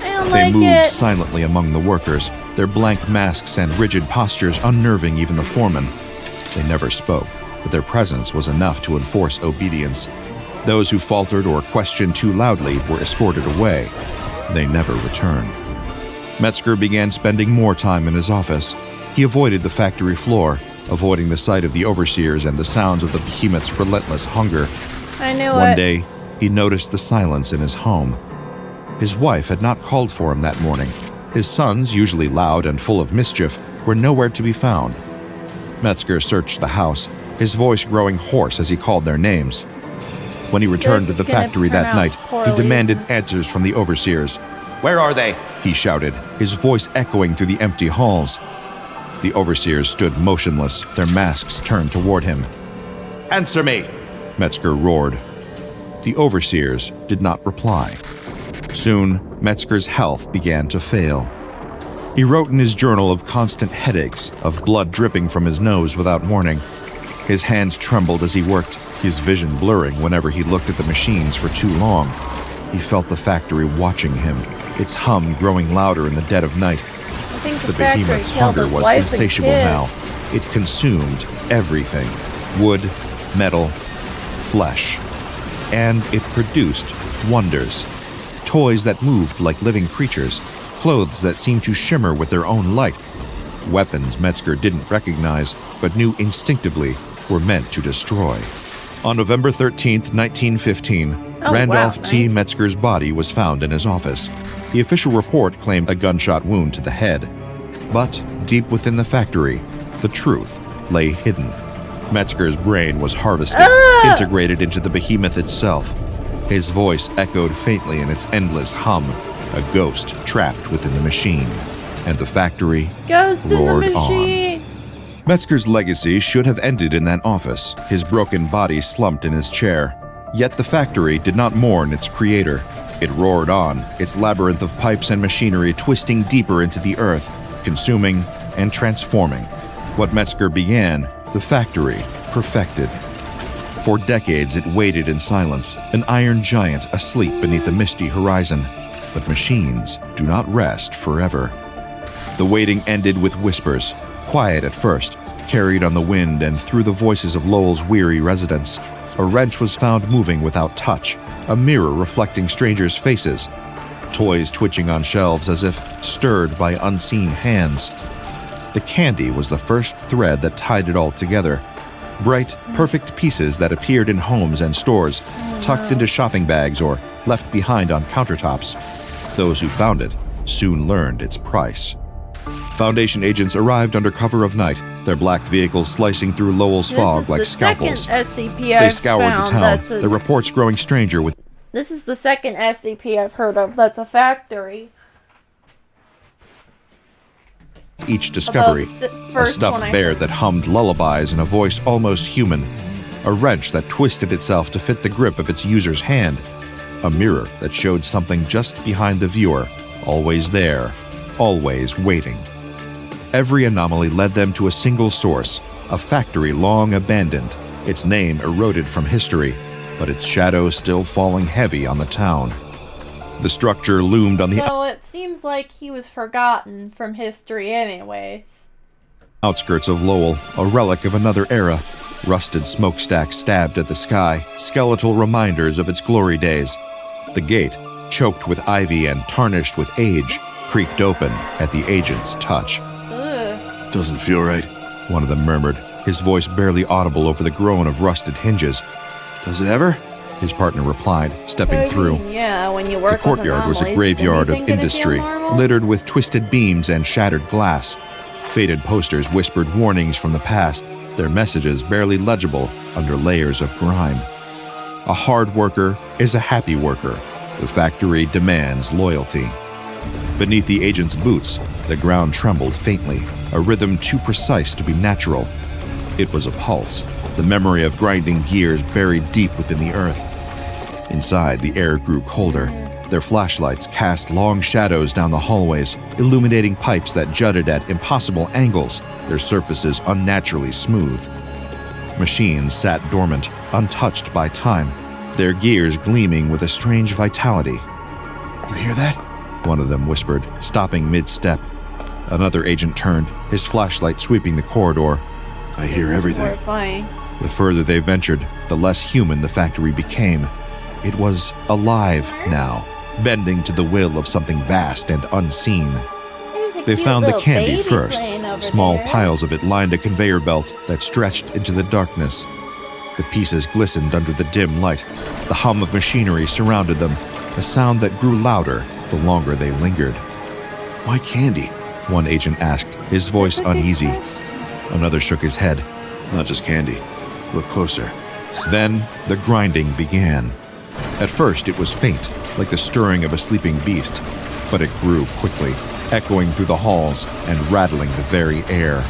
I don't They like moved it. silently among the workers, their blank masks and rigid postures unnerving even the foreman. They never spoke, but their presence was enough to enforce obedience. Those who faltered or questioned too loudly were escorted away. They never returned. Metzger began spending more time in his office. He avoided the factory floor, avoiding the sight of the overseers and the sounds of the behemoth's relentless hunger. I knew it. One day, he noticed the silence in his home. His wife had not called for him that morning. His sons, usually loud and full of mischief, were nowhere to be found. Metzger searched the house, his voice growing hoarse as he called their names. When he returned to This the is gonna factory turn that out night, he poorly, demanded isn't it? answers from the overseers. "Where are they?" he shouted, his voice echoing through the empty halls. The overseers stood motionless, their masks turned toward him. "Answer me!" Metzger roared. The overseers did not reply. Soon, Metzger's health began to fail. He wrote in his journal of constant headaches, of blood dripping from his nose without warning. His hands trembled as he worked, his vision blurring whenever he looked at the machines for too long. He felt the factory watching him, its hum growing louder in the dead of night. I think The the factory behemoth's killed hunger his was wife and insatiable kid. now. It consumed everything: wood, metal, flesh. And it produced wonders. Toys that moved like living creatures, clothes that seemed to shimmer with their own light, weapons Metzger didn't recognize but knew instinctively were meant to destroy. On November 13th, 1915, Oh, Randolph wow, T. nice. Metzger's body was found in his office. The official report claimed a gunshot wound to the head. But deep within the factory, the truth lay hidden. Metzger's brain was harvested, integrated into the behemoth itself. His voice echoed faintly in its endless hum, a ghost trapped within the machine. And the factory Ghost in the roared machine. Metzger's legacy should have ended in that office, his broken body slumped in his chair. Yet the factory did not mourn its creator. It roared on, its labyrinth of pipes and machinery twisting deeper into the earth, consuming and transforming. What Metzger began, the factory perfected. For decades it waited in silence, an iron giant asleep beneath the misty horizon. But machines do not rest forever. The waiting ended with whispers, quiet at first, carried on the wind and through the voices of Lowell's weary residents. A wrench was found moving without touch, a mirror reflecting strangers' faces, toys twitching on shelves as if stirred by unseen hands. The candy was the first thread that tied it all together. Bright, perfect pieces that appeared in homes and stores, tucked into shopping bags or left behind on countertops. Those who found it soon learned its price. Foundation agents arrived under cover of night, their black vehicles slicing through Lowell's fog like scalpels. This is the second SCP They I've scoured found the town, that's a- the reports growing stranger with This is the second SCP I've heard of that's a factory. each discovery. Although the A first stuffed one I bear heard- that hummed lullabies in a voice almost human. A wrench that twisted itself to fit the grip of its user's hand. A mirror that showed something just behind the viewer, always there, always waiting. Every anomaly led them to a single source, a factory long abandoned, its name eroded from history, but its shadow still falling heavy on the town. The structure loomed on the So it seems like he was forgotten from history anyways. outskirts of Lowell, a relic of another era. Rusted smokestacks stabbed at the sky, skeletal reminders of its glory days. The gate, choked with ivy and tarnished with age, creaked open at the agent's touch. Ugh. Doesn't feel right. One of them murmured, his voice barely audible over the groan of rusted hinges. Does it ever? His partner replied, stepping I through. mean, yeah, when you work The courtyard was a graveyard of industry, littered with twisted beams and shattered glass. Faded posters whispered warnings from the past, their messages barely legible under layers of grime. A hard worker is a happy worker. The factory demands loyalty. Beneath the agent's boots, the ground trembled faintly, a rhythm too precise to be natural. It was a pulse, the memory of grinding gears buried deep within the earth. Inside, the air grew colder. Their flashlights cast long shadows down the hallways, illuminating pipes that jutted at impossible angles, their surfaces unnaturally smooth. Machines sat dormant, untouched by time, their gears gleaming with a strange vitality. You hear that? One of them whispered, stopping mid-step. Another agent turned, his flashlight sweeping the corridor. I hear everything. Horrifying. The further they ventured, the less human the factory became. It was alive now, bending to the will of something vast and unseen. There's a They cute found the little candy baby first. playing over Small there. piles of it lined a conveyor belt that stretched into the darkness. The pieces glistened under the dim light. The hum of machinery surrounded them, a sound that grew louder the longer they lingered. Why candy? One agent asked, his voice uneasy. Another shook his head. Not just candy. Look closer. Then the grinding began. At first it was faint, like the stirring of a sleeping beast, but it grew quickly, echoing through the halls and rattling the very air.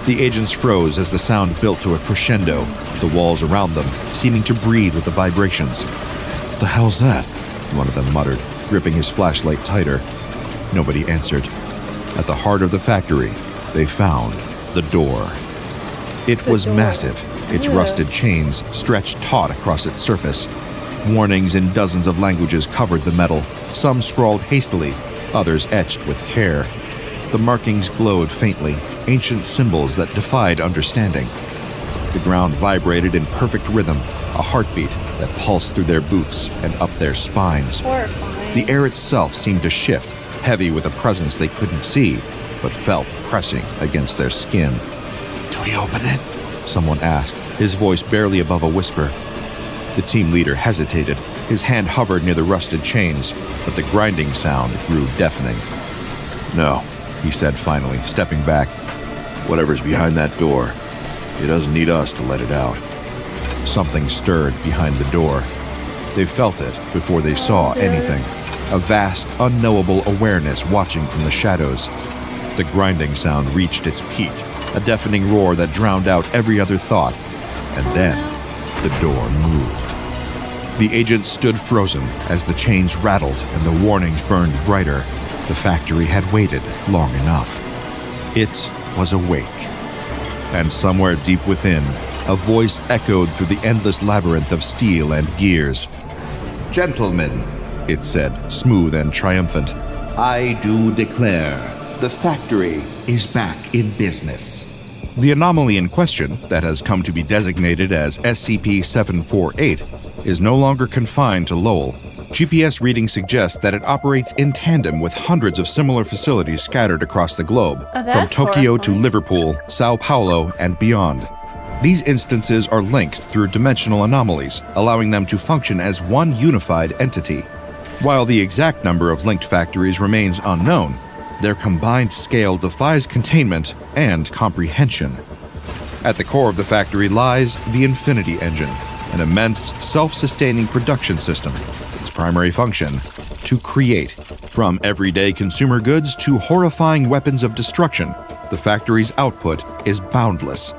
The agents froze as the sound built to a crescendo, the walls around them seeming to breathe with the vibrations. What the hell's that? One of them muttered, gripping his flashlight tighter. Nobody answered. At the heart of the factory, they found the door. It was massive, its rusted chains stretched taut across its surface. Warnings in dozens of languages covered the metal, some scrawled hastily, others etched with care. The markings glowed faintly, ancient symbols that defied understanding. The ground vibrated in perfect rhythm, a heartbeat that pulsed through their boots and up their spines. Horrifying. The air itself seemed to shift, heavy with a presence they couldn't see, but felt pressing against their skin. Do we open it? Someone asked, his voice barely above a whisper. The team leader hesitated. His hand hovered near the rusted chains, but the grinding sound grew deafening. No. He said finally, stepping back. Whatever's behind that door, it doesn't need us to let it out. Something stirred behind the door. They felt it before they saw anything. A vast, unknowable awareness watching from the shadows. The grinding sound reached its peak, a deafening roar that drowned out every other thought. And then, the door moved. The agents stood frozen as the chains rattled and the warnings burned brighter. The factory had waited long enough. It was awake. And somewhere deep within, a voice echoed through the endless labyrinth of steel and gears. Gentlemen, It said, smooth and triumphant. I do declare the factory is back in business. The anomaly in question, that has come to be designated as SCP-748, is no longer confined to Lowell. GPS readings suggest that it operates in tandem with hundreds of similar facilities scattered across the globe, Oh, from that's Tokyo to horrifying. Liverpool, Sao Paulo, and beyond. These instances are linked through dimensional anomalies, allowing them to function as one unified entity. While the exact number of linked factories remains unknown, their combined scale defies containment and comprehension. At the core of the factory lies the Infinity Engine, an immense, self-sustaining production system. Its primary function, to create. From everyday consumer goods to horrifying weapons of destruction, the factory's output is boundless.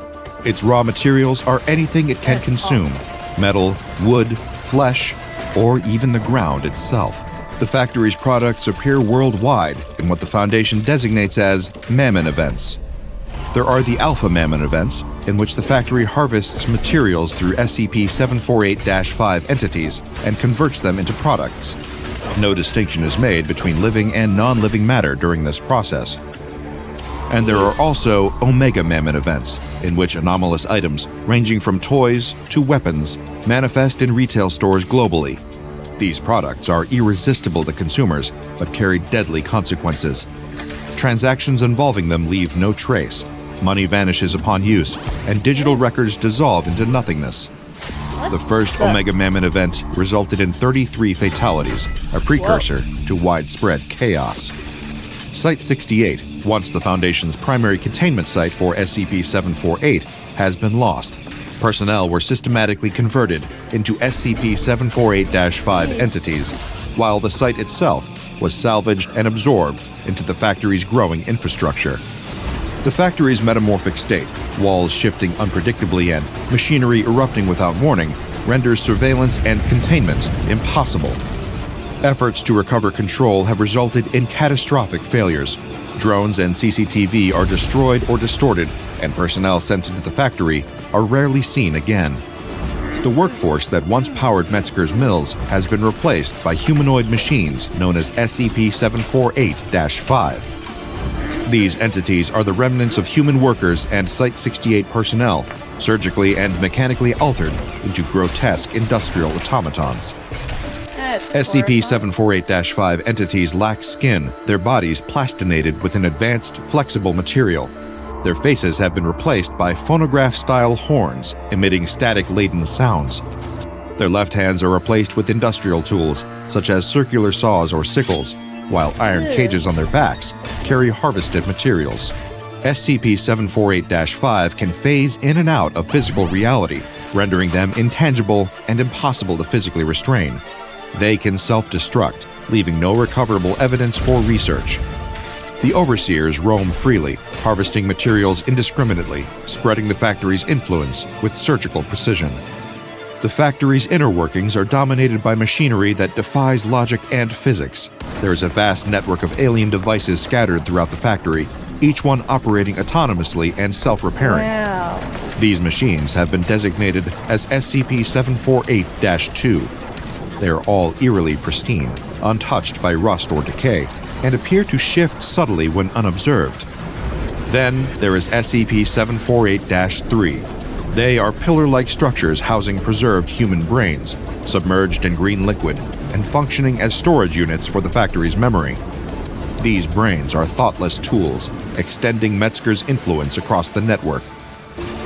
Its raw materials are anything it can consume: metal, wood, flesh, or even the ground itself. The factory's products appear worldwide in what the Foundation designates as Mammon events. There are the Alpha Mammon events, in which the factory harvests materials through SCP-748-5 entities and converts them into products. No distinction is made between living and non-living matter during this process. And there are also Omega Mammon events, in which anomalous items, ranging from toys to weapons, manifest in retail stores globally. These products are irresistible to consumers, but carry deadly consequences. Transactions involving them leave no trace. Money vanishes upon use, and digital records dissolve into nothingness. The first Omega Mammon event resulted in 33 fatalities, a precursor to widespread chaos. Site-68, once the Foundation's primary containment site for SCP-748, has been lost. Personnel were systematically converted into SCP-748-5 entities, while the site itself was salvaged and absorbed into the factory's growing infrastructure. The factory's metamorphic state, walls shifting unpredictably and machinery erupting without warning, renders surveillance and containment impossible. Efforts to recover control have resulted in catastrophic failures. Drones and CCTV are destroyed or distorted, and personnel sent into the factory are rarely seen again. The workforce that once powered Metzger's mills has been replaced by humanoid machines known as SCP-748-5. These entities are the remnants of human workers and Site-68 personnel, surgically and mechanically altered into grotesque industrial automatons. SCP-748-5 entities lack skin, their bodies plastinated with an advanced, flexible material. Their faces have been replaced by phonograph-style horns, emitting static-laden sounds. Their left hands are replaced with industrial tools, such as circular saws or sickles, while iron cages on their backs carry harvested materials. SCP-748-5 can phase in and out of physical reality, rendering them intangible and impossible to physically restrain. They can self-destruct, leaving no recoverable evidence for research. The overseers roam freely, harvesting materials indiscriminately, spreading the factory's influence with surgical precision. The factory's inner workings are dominated by machinery that defies logic and physics. There is a vast network of alien devices scattered throughout the factory, each one operating autonomously and self-repairing. Wow. These machines have been designated as SCP-748-2. They are all eerily pristine, untouched by rust or decay, and appear to shift subtly when unobserved. Then there is SCP-748-3. They are pillar-like structures housing preserved human brains, submerged in green liquid, and functioning as storage units for the factory's memory. These brains are thoughtless tools, extending Metzger's influence across the network.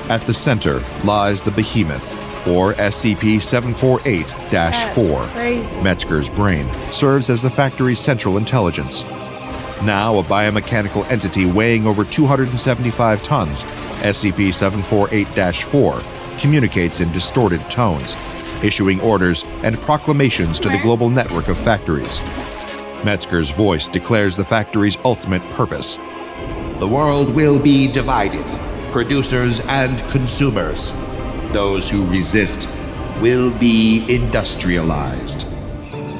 At the center lies the Behemoth, or SCP-748-4. Crazy. Metzger's brain serves as the factory's central intelligence. Now a biomechanical entity weighing over 275 tons, SCP-748-4 communicates in distorted tones, issuing orders and proclamations to the global network of factories. Metzger's voice declares the factory's ultimate purpose. The world will be divided, producers and consumers. Those who resist will be industrialized.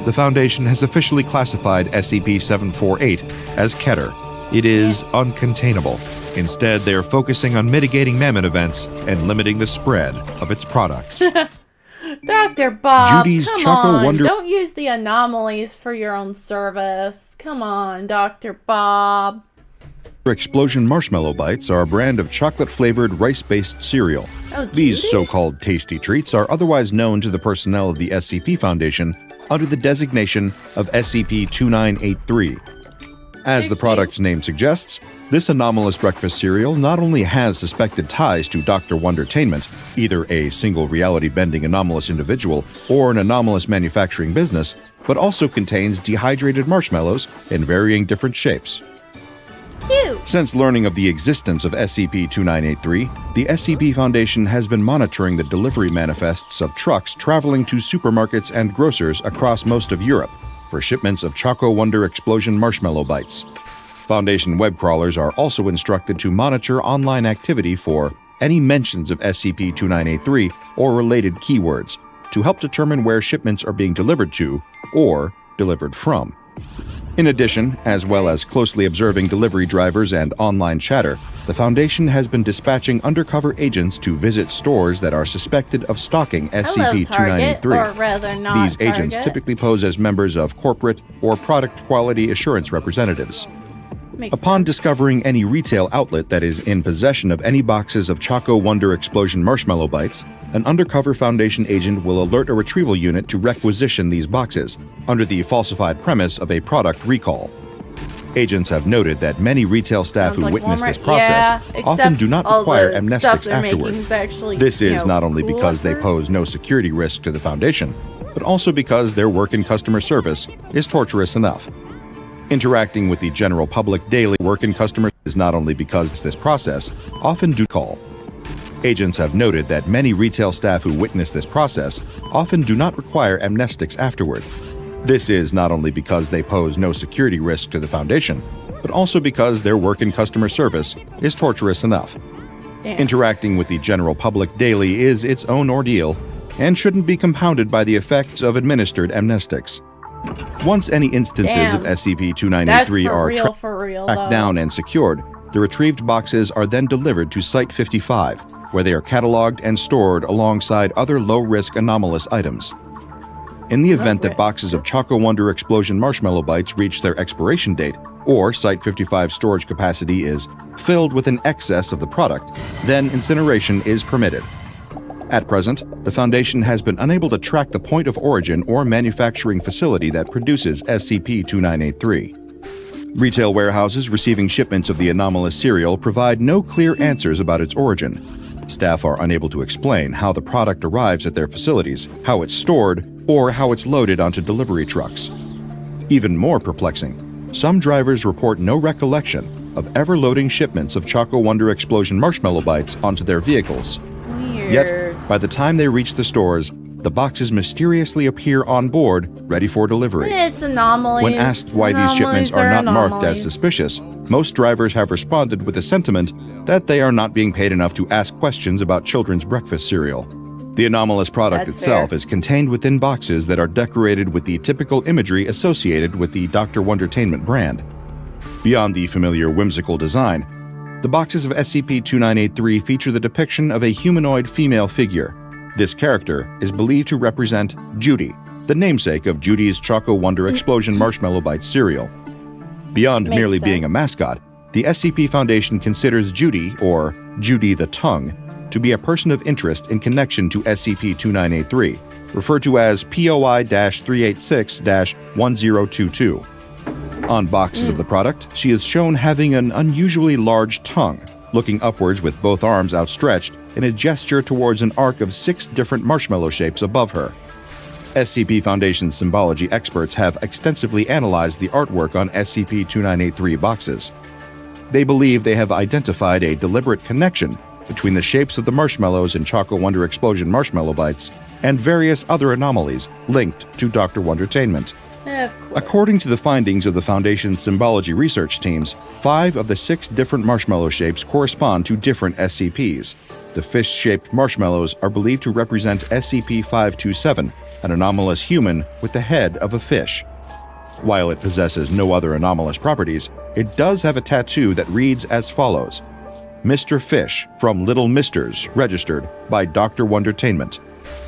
The Foundation has officially classified SCP-748 as Keter. It is uncontainable. Instead, they are focusing on mitigating mammoth events and limiting the spread of its products. Dr. Bob, Judy's come Choco on. Wonder- Don't use the anomalies for your own service. Come on, Dr. Bob. Explosion Marshmallow Bites are a brand of chocolate-flavored rice-based cereal. Oh, These Judy? so-called tasty treats are otherwise known to the personnel of the SCP Foundation under the designation of SCP-2983. As the product's name suggests, this anomalous breakfast cereal not only has suspected ties to Dr. Wondertainment, either a single reality-bending anomalous individual or an anomalous manufacturing business, but also contains dehydrated marshmallows in varying different shapes. Cute. Since learning of the existence of SCP-2983, the SCP Foundation has been monitoring the delivery manifests of trucks traveling to supermarkets and grocers across most of Europe for shipments of Choco Wonder Explosion Marshmallow Bites. Foundation web crawlers are also instructed to monitor online activity for any mentions of SCP-2983 or related keywords to help determine where shipments are being delivered to or delivered from. In addition, as well as closely observing delivery drivers and online chatter, the Foundation has been dispatching undercover agents to visit stores that are suspected of stalking Hello, Target, SCP-2983. or rather not These agents Target. typically pose as members of corporate or product quality assurance representatives. Makes Upon sense. discovering any retail outlet that is in possession of any boxes of Choco Wonder Explosion Marshmallow Bites, an undercover Foundation agent will alert a retrieval unit to requisition these boxes, under the falsified premise of a product recall. Agents have noted that many retail staff Sounds who like witness Walmart. this process Yeah, often except do not all require the stuff amnestics they're making afterward. is actually, This is not only cool because they effort. pose no security risk to the Foundation, but also because their work in customer service is torturous enough. Interacting with the general public daily work in customer is not only because this process often do call. Agents have noted that many retail staff who witness this process often do not require amnestics afterward. This is not only because they pose no security risk to the Foundation, but also because their work in customer service is torturous enough. Damn. Interacting with the general public daily is its own ordeal and shouldn't be compounded by the effects of administered amnestics. Once any instances of Damn. SCP-2983 That's for are real, for real, tracked though. down and secured, the retrieved boxes are then delivered to Site-55, where they are cataloged and stored alongside other low-risk anomalous items. In the event that risk. boxes of Choco Wonder Explosion Marshmallow Bites reach their expiration date, or Site-55 storage capacity is filled with an excess of the product, then incineration is permitted. At present, the Foundation has been unable to track the point of origin or manufacturing facility that produces SCP-2983. Retail warehouses receiving shipments of the anomalous cereal provide no clear answers about its origin. Staff are unable to explain how the product arrives at their facilities, how it's stored, or how it's loaded onto delivery trucks. Even more perplexing, some drivers report no recollection of ever loading shipments of Choco Wonder Explosion marshmallow bites onto their vehicles. Weird. Yet, by the time they reach the stores, the boxes mysteriously appear on board, ready for delivery. It's anomalies. When asked why these shipments are not marked as suspicious, most drivers have responded with the sentiment that they are not being paid enough to ask questions about children's breakfast cereal. The anomalous product That's itself fair. is contained within boxes that are decorated with the typical imagery associated with the Dr. Wondertainment brand. Beyond the familiar whimsical design, the boxes of SCP-2983 feature the depiction of a humanoid female figure. This character is believed to represent Judy, the namesake of Judy's Choco Wonder Explosion Marshmallow Bites cereal. Beyond Makes merely being a sense. mascot, the SCP Foundation considers Judy, or Judy the Tongue, to be a person of interest in connection to SCP-2983, referred to as POI-386-1022. On boxes of the product, she is shown having an unusually large tongue, looking upwards with both arms outstretched in a gesture towards an arc of 6 different marshmallow shapes above her. SCP Foundation symbology experts have extensively analyzed the artwork on SCP-2983 boxes. They believe they have identified a deliberate connection between the shapes of the marshmallows in Choco Wonder Explosion marshmallow bites and various other anomalies linked to Dr. Wondertainment. Of course. According to the findings of the Foundation's symbology research teams, 5 of the 6 different marshmallow shapes correspond to different SCPs. The fish-shaped marshmallows are believed to represent SCP-527, an anomalous human with the head of a fish. While it possesses no other anomalous properties, it does have a tattoo that reads as follows: Mr. Fish from Little Misters, registered by Dr. Wondertainment.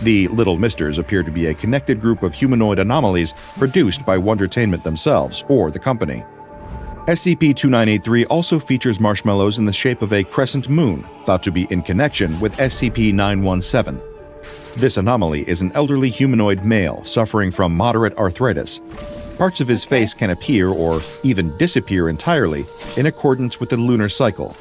The Little Misters appear to be a connected group of humanoid anomalies produced by Wondertainment themselves or the company. SCP-2983 also features marshmallows in the shape of a crescent moon, thought to be in connection with SCP-917. This anomaly is an elderly humanoid male suffering from moderate arthritis. Parts of his face can appear or even disappear entirely in accordance with the lunar cycle.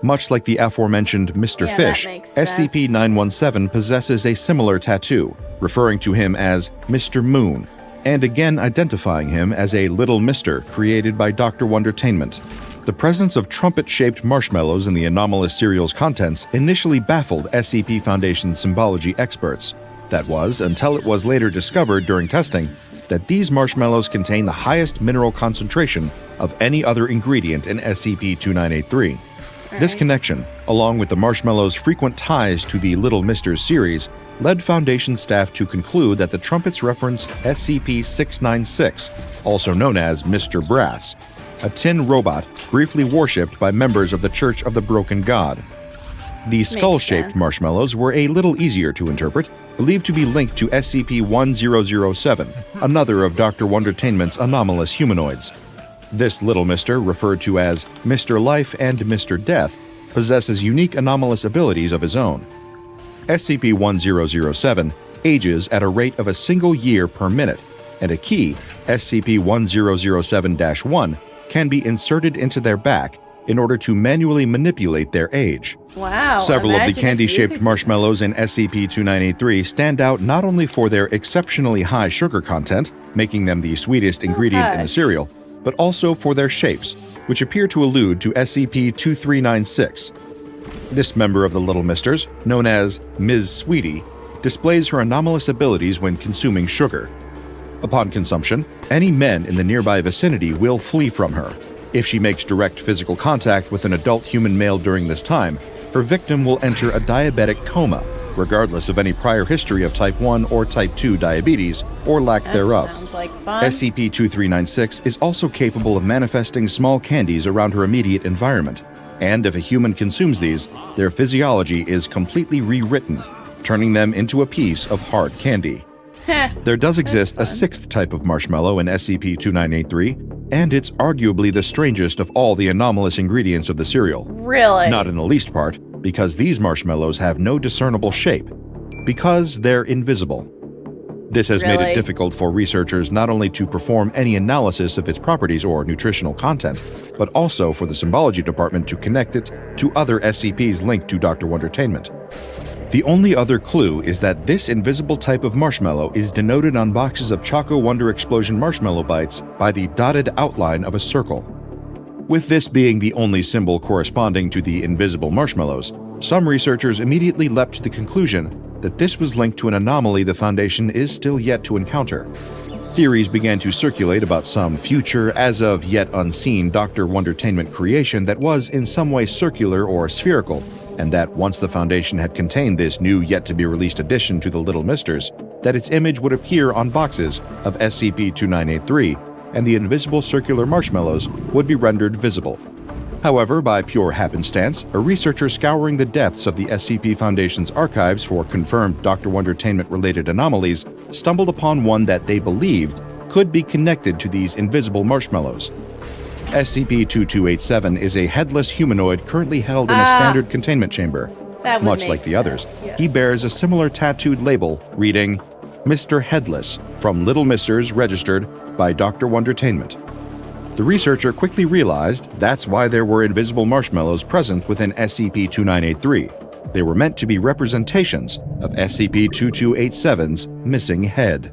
Much like the aforementioned Mr. Yeah, Fish, that makes sense. SCP-917 possesses a similar tattoo, referring to him as Mr. Moon, and again identifying him as a Little Mister created by Dr. Wondertainment. The presence of trumpet-shaped marshmallows in the anomalous cereal's contents initially baffled SCP Foundation symbology experts. That was, until it was later discovered during testing, that these marshmallows contain the highest mineral concentration of any other ingredient in SCP-2983. This connection, along with the marshmallow's frequent ties to the Little Misters series, led Foundation staff to conclude that the trumpets referenced SCP-696, also known as Mr. Brass, a tin robot briefly worshipped by members of the Church of the Broken God. The skull-shaped sense. marshmallows were a little easier to interpret, believed to be linked to SCP-1007, another of Dr. Wondertainment's anomalous humanoids. This Little Mister, referred to as Mr. Life and Mr. Death, possesses unique anomalous abilities of his own. SCP-1007 ages at a rate of a single year per minute, and a key, SCP-1007-1, can be inserted into their back in order to manually manipulate their age. Wow. Several of the imagine if candy-shaped you- marshmallows in SCP-2983 stand out not only for their exceptionally high sugar content, making them the sweetest ingredient in the hush. cereal, but also for their shapes, which appear to allude to SCP-2396. This member of the Little Misters, known as Ms. Sweetie, displays her anomalous abilities when consuming sugar. Upon consumption, any men in the nearby vicinity will flee from her. If she makes direct physical contact with an adult human male during this time, her victim will enter a diabetic coma, regardless of any prior history of type 1 or type 2 diabetes or lack That thereof. sounds like fun. SCP-2396 is also capable of manifesting small candies around her immediate environment, and if a human consumes these, their physiology is completely rewritten, turning them into a piece of hard candy. There does exist a fun. sixth type of marshmallow in SCP-2983, and it's arguably the strangest of all the anomalous ingredients of the cereal. Really? Not in the least part, because these marshmallows have no discernible shape, because they're invisible. This has made Really? it difficult for researchers not only to perform any analysis of its properties or nutritional content, but also for the symbology department to connect it to other SCPs linked to Dr. Wondertainment. The only other clue is that this invisible type of marshmallow is denoted on boxes of Choco Wonder Explosion marshmallow bites by the dotted outline of a circle. With this being the only symbol corresponding to the invisible marshmallows, some researchers immediately leapt to the conclusion that this was linked to an anomaly the Foundation is still yet to encounter. Theories began to circulate about some future, as of yet unseen Dr. Wondertainment creation that was in some way circular or spherical, and that once the Foundation had contained this new yet-to-be-released addition to the Little Misters, that its image would appear on boxes of SCP-2983, and the invisible circular marshmallows would be rendered visible. However, by pure happenstance, a researcher scouring the depths of the SCP Foundation's archives for confirmed Dr. Wondertainment-related anomalies stumbled upon one that they believed could be connected to these invisible marshmallows. SCP-2287 is a headless humanoid currently held in a standard containment chamber. That would Much make like the sense, others, yes. he bears a similar tattooed label reading, Mr. Headless, from Little Misters registered by Dr. Wondertainment. The researcher quickly realized that's why there were invisible marshmallows present within SCP-2983. They were meant to be representations of SCP-2287's missing head.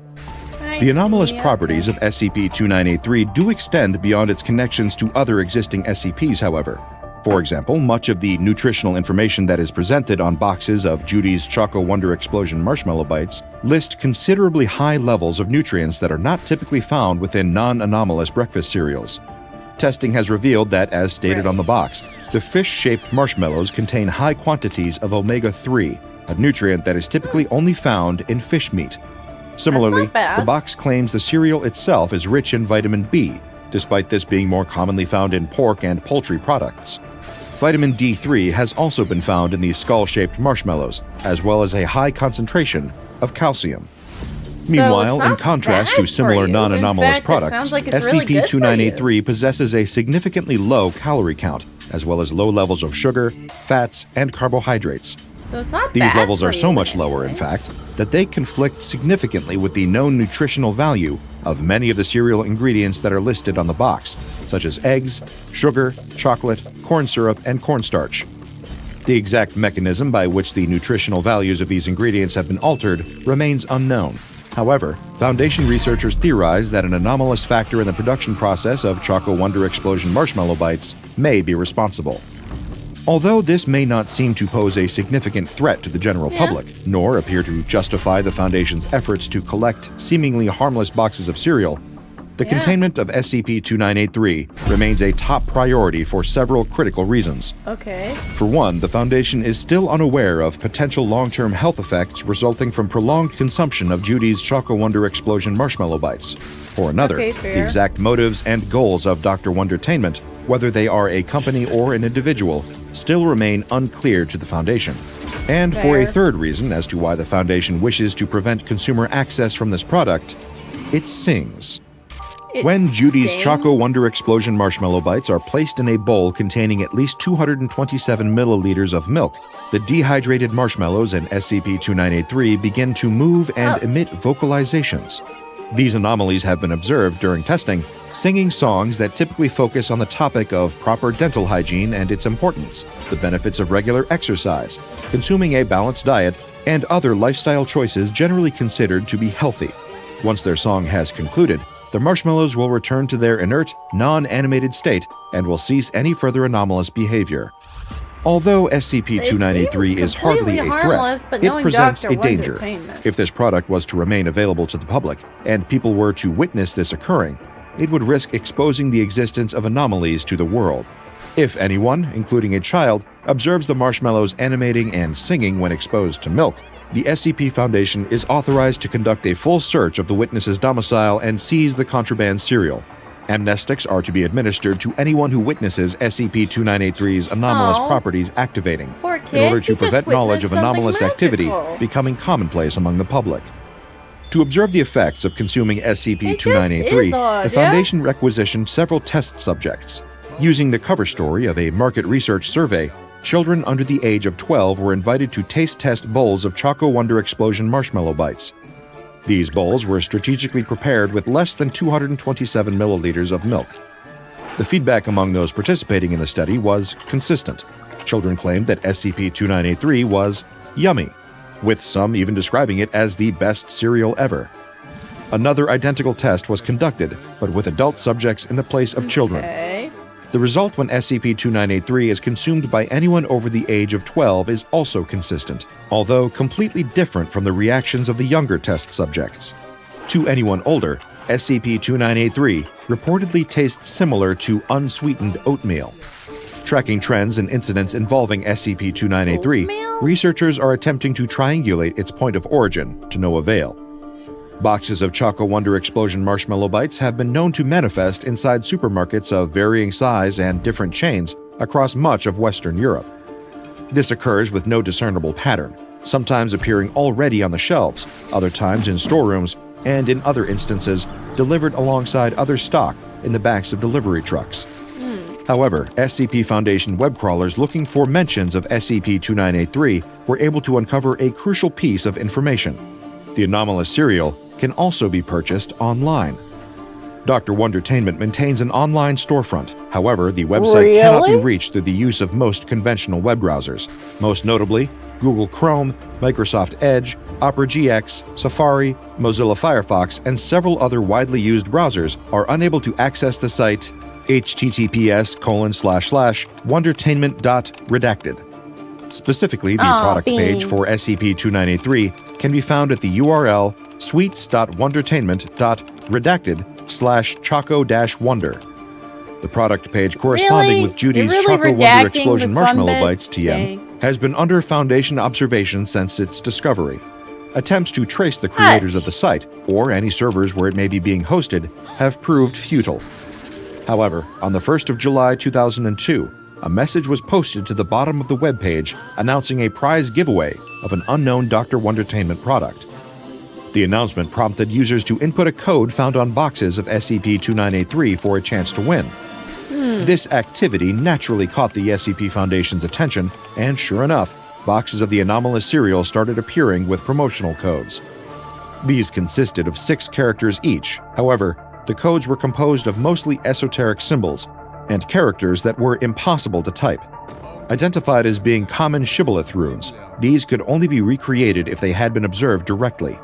The anomalous properties of SCP-2983 do extend beyond its connections to other existing SCPs, however. For example, much of the nutritional information that is presented on boxes of Judy's Choco Wonder Explosion marshmallow bites list considerably high levels of nutrients that are not typically found within non-anomalous breakfast cereals. Testing has revealed that, as stated on the box, the fish-shaped marshmallows contain high quantities of omega-3, a nutrient that is typically only found in fish meat. Similarly, bad. the box claims the cereal itself is rich in vitamin B, despite this being more commonly found in pork and poultry products. Vitamin D3 has also been found in these skull-shaped marshmallows, as well as a high concentration of calcium. Meanwhile, it's in not contrast bad to for similar you. non-anomalous In fact, it products, sounds like it's really good for SCP-2983 possesses a significantly low calorie count, as well as low levels of sugar, fats, and carbohydrates. So it's not These bad levels for are so you, much lower, in fact, that they conflict significantly with the known nutritional value of many of the cereal ingredients that are listed on the box, such as eggs, sugar, chocolate, corn syrup, and cornstarch. The exact mechanism by which the nutritional values of these ingredients have been altered remains unknown. However, Foundation researchers theorize that an anomalous factor in the production process of Choco Wonder Explosion marshmallow bites may be responsible. Although this may not seem to pose a significant threat to the general public, nor appear to justify the Foundation's efforts to collect seemingly harmless boxes of cereal, the containment of SCP-2983 remains a top priority for several critical reasons. Okay. For one, the Foundation is still unaware of potential long-term health effects resulting from prolonged consumption of Judy's Choco Wonder Explosion marshmallow bites. For another, Okay, the fair. exact motives and goals of Dr. Wondertainment, whether they are a company or an individual, still remain unclear to the Foundation. And for a Fair. third reason as to why the Foundation wishes to prevent consumer access from this product, it sings. When Judy's sings? Choco Wonder Explosion marshmallow bites are placed in a bowl containing at least 227 milliliters of milk, the dehydrated marshmallows in SCP-2983 begin to move and emit vocalizations. These anomalies have been observed during testing, singing songs that typically focus on the topic of proper dental hygiene and its importance, the benefits of regular exercise, consuming a balanced diet, and other lifestyle choices generally considered to be healthy. Once their song has concluded, the marshmallows will return to their inert, non-animated state and will cease any further anomalous behavior. Although SCP-2983 is hardly a harmless, threat, but it knowing presents Dr. a danger. Wondertainment. If this product was to remain available to the public, and people were to witness this occurring, it would risk exposing the existence of anomalies to the world. If anyone, including a child, observes the marshmallows animating and singing when exposed to milk, the SCP Foundation is authorized to conduct a full search of the witness's domicile and seize the contraband cereal. Amnestics are to be administered to anyone who witnesses SCP-2983's anomalous Aw. properties activating, Poor in kid, order he to just prevent knowledge of witnessed something anomalous activity magical. becoming commonplace among the public. To observe the effects of consuming It just SCP-2983, is odd, the Foundation requisitioned several test subjects. Using the cover story of a market research survey, children under the age of 12 were invited to taste test bowls of Choco Wonder Explosion marshmallow bites. These bowls were strategically prepared with less than 227 milliliters of milk. The feedback among those participating in the study was consistent. Children claimed that SCP-2983 was yummy, with some even describing it as the best cereal ever. Another identical test was conducted, but with adult subjects in the place of children. Okay. The result when SCP-2983 is consumed by anyone over the age of 12 is also consistent, although completely different from the reactions of the younger test subjects. To anyone older, SCP-2983 reportedly tastes similar to unsweetened oatmeal. Tracking trends and incidents involving SCP-2983, Oatmeal? researchers are attempting to triangulate its point of origin, to no avail. Boxes of Choco Wonder Explosion marshmallow bites have been known to manifest inside supermarkets of varying size and different chains across much of Western Europe. This occurs with no discernible pattern, sometimes appearing already on the shelves, other times in storerooms, and in other instances, delivered alongside other stock in the backs of delivery trucks. However, SCP Foundation web crawlers looking for mentions of SCP-2983 were able to uncover a crucial piece of information. The anomalous cereal can also be purchased online. Dr. Wondertainment maintains an online storefront. However, the website cannot be Really? reached through the use of most conventional web browsers, most notably Google Chrome, Microsoft Edge, Opera GX, Safari, Mozilla Firefox, and several other widely used browsers are unable to access the site https://wondertainment.redacted. Specifically, the Aw, product page Bean. for SCP-2983 can be found at the URL sweets.wondertainment.redacted/choco-wonder. The product page corresponding Really? with Judy's You're really Choco Wonder redacting Explosion the Marshmallow fun Bites bits? TM Dang. has been under Foundation observation since its discovery. Attempts to trace the creators of the site, or any servers where it may be being hosted, have proved futile. However, on the 1st of July 2002, a message was posted to the bottom of the webpage announcing a prize giveaway of an unknown Dr. Wondertainment product. The announcement prompted users to input a code found on boxes of SCP-2983 for a chance to win. This activity naturally caught the SCP Foundation's attention, and sure enough, boxes of the anomalous cereal started appearing with promotional codes. These consisted of 6 characters each. However, the codes were composed of mostly esoteric symbols and characters that were impossible to type. Identified as being common shibboleth runes, these could only be recreated if they had been observed directly.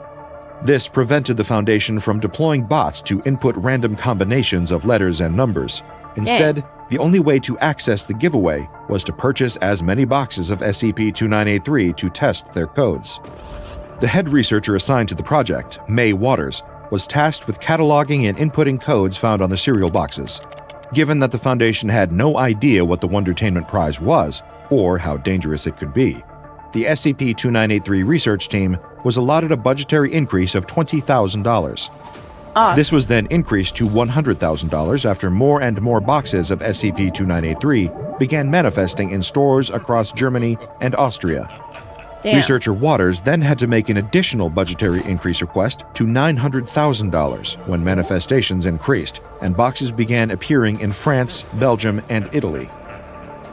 This prevented the Foundation from deploying bots to input random combinations of letters and numbers. Instead, the only way to access the giveaway was to purchase as many boxes of SCP-2983 to test their codes. The head researcher assigned to the project, May Waters, was tasked with cataloging and inputting codes found on the cereal boxes. Given that the Foundation had no idea what the Wondertainment Prize was, or how dangerous it could be, the SCP-2983 research team was allotted a budgetary increase of $20,000. This was then increased to $100,000 after more and more boxes of SCP-2983 began manifesting in stores across Germany and Austria. Damn. Researcher Waters then had to make an additional budgetary increase request to $900,000 when manifestations increased and boxes began appearing in France, Belgium, and Italy.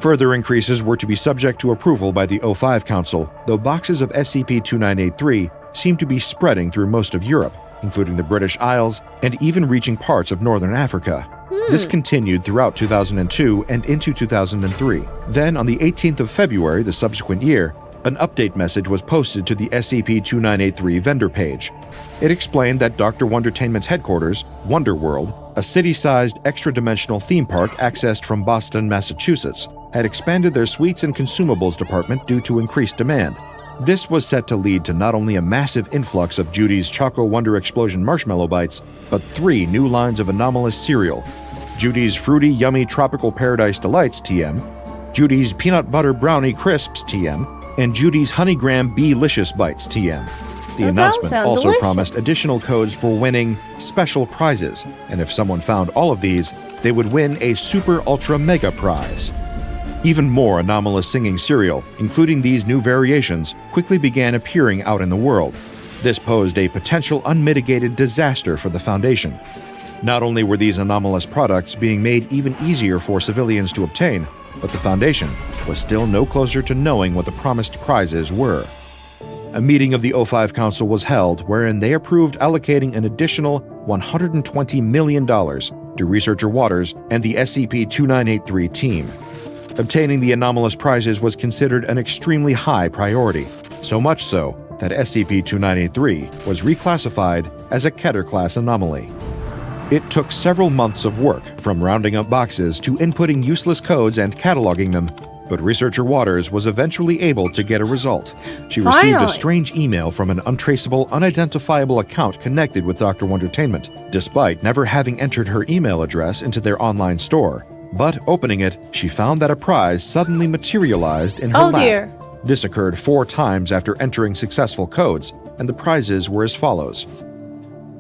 Further increases were to be subject to approval by the O5 Council, though boxes of SCP-2983 seemed to be spreading through most of Europe, including the British Isles and even reaching parts of northern Africa. This continued throughout 2002 and into 2003. Then, on the 18th of February the subsequent year, an update message was posted to the SCP-2983 vendor page. It explained that Dr. Wondertainment's headquarters, Wonderworld, a city-sized extra-dimensional theme park accessed from Boston, Massachusetts, had expanded their sweets and consumables department due to increased demand. This was set to lead to not only a massive influx of Judy's Choco Wonder Explosion marshmallow bites, but 3 new lines of anomalous cereal: Judy's Fruity Yummy Tropical Paradise Delights TM, Judy's Peanut Butter Brownie Crisps TM, and Judy's Honeygram Bee-licious Bites TM. The Those all announcement sound also delicious. promised additional codes for winning special prizes, and if someone found all of these, they would win a Super Ultra Mega Prize. Even more anomalous singing cereal, including these new variations, quickly began appearing out in the world. This posed a potential unmitigated disaster for the Foundation. Not only were these anomalous products being made even easier for civilians to obtain, but the Foundation was still no closer to knowing what the promised prizes were. A meeting of the O5 Council was held wherein they approved allocating an additional $120 million to researcher Waters and the SCP-2983 team. Obtaining the anomalous prizes was considered an extremely high priority, so much so that SCP-2983 was reclassified as a Keter-class anomaly. It took several months of work, from rounding up boxes to inputting useless codes and cataloging them, but researcher Waters was eventually able to get a result. She received a Finally. strange email from an untraceable, unidentifiable account connected with Dr. Wondertainment, despite never having entered her email address into their online store. But opening it, she found that a prize suddenly materialized in her Oh lap. dear. This occurred 4 times after entering successful codes, and the prizes were as follows.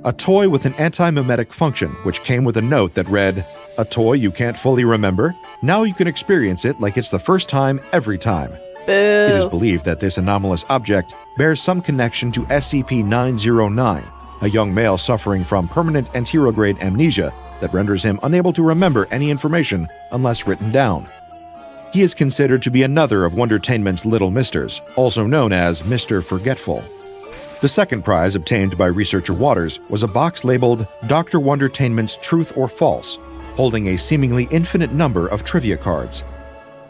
A toy with an anti-mimetic function, which came with a note that read, "A toy you can't fully remember? Now you can experience it like it's the first time every time." It is Boo. believed that this anomalous object bears some connection to SCP-909, a young male suffering from permanent anterograde amnesia that renders him unable to remember any information unless written down. He is considered to be another of Wondertainment's Little Misters, also known as Mr. Forgetful. The second prize obtained by researcher Waters was a box labeled Dr. Wondertainment's Truth or False, holding a seemingly infinite number of trivia cards.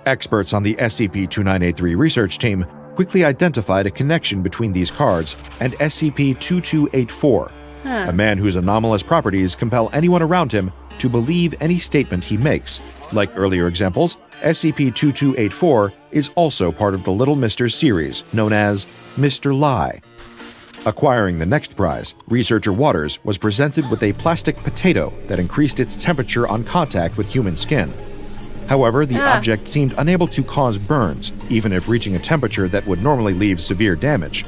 Experts on the SCP-2983 research team quickly identified a connection between these cards and SCP-2284, a man whose anomalous properties compel anyone around him to believe any statement he makes. Like earlier examples, SCP-2284 is also part of the Little Misters series, known as Mr. Lie. Acquiring the next prize, researcher Waters was presented with a plastic potato that increased its temperature on contact with human skin. However, the object seemed unable to cause burns, even if reaching a temperature that would normally leave severe damage.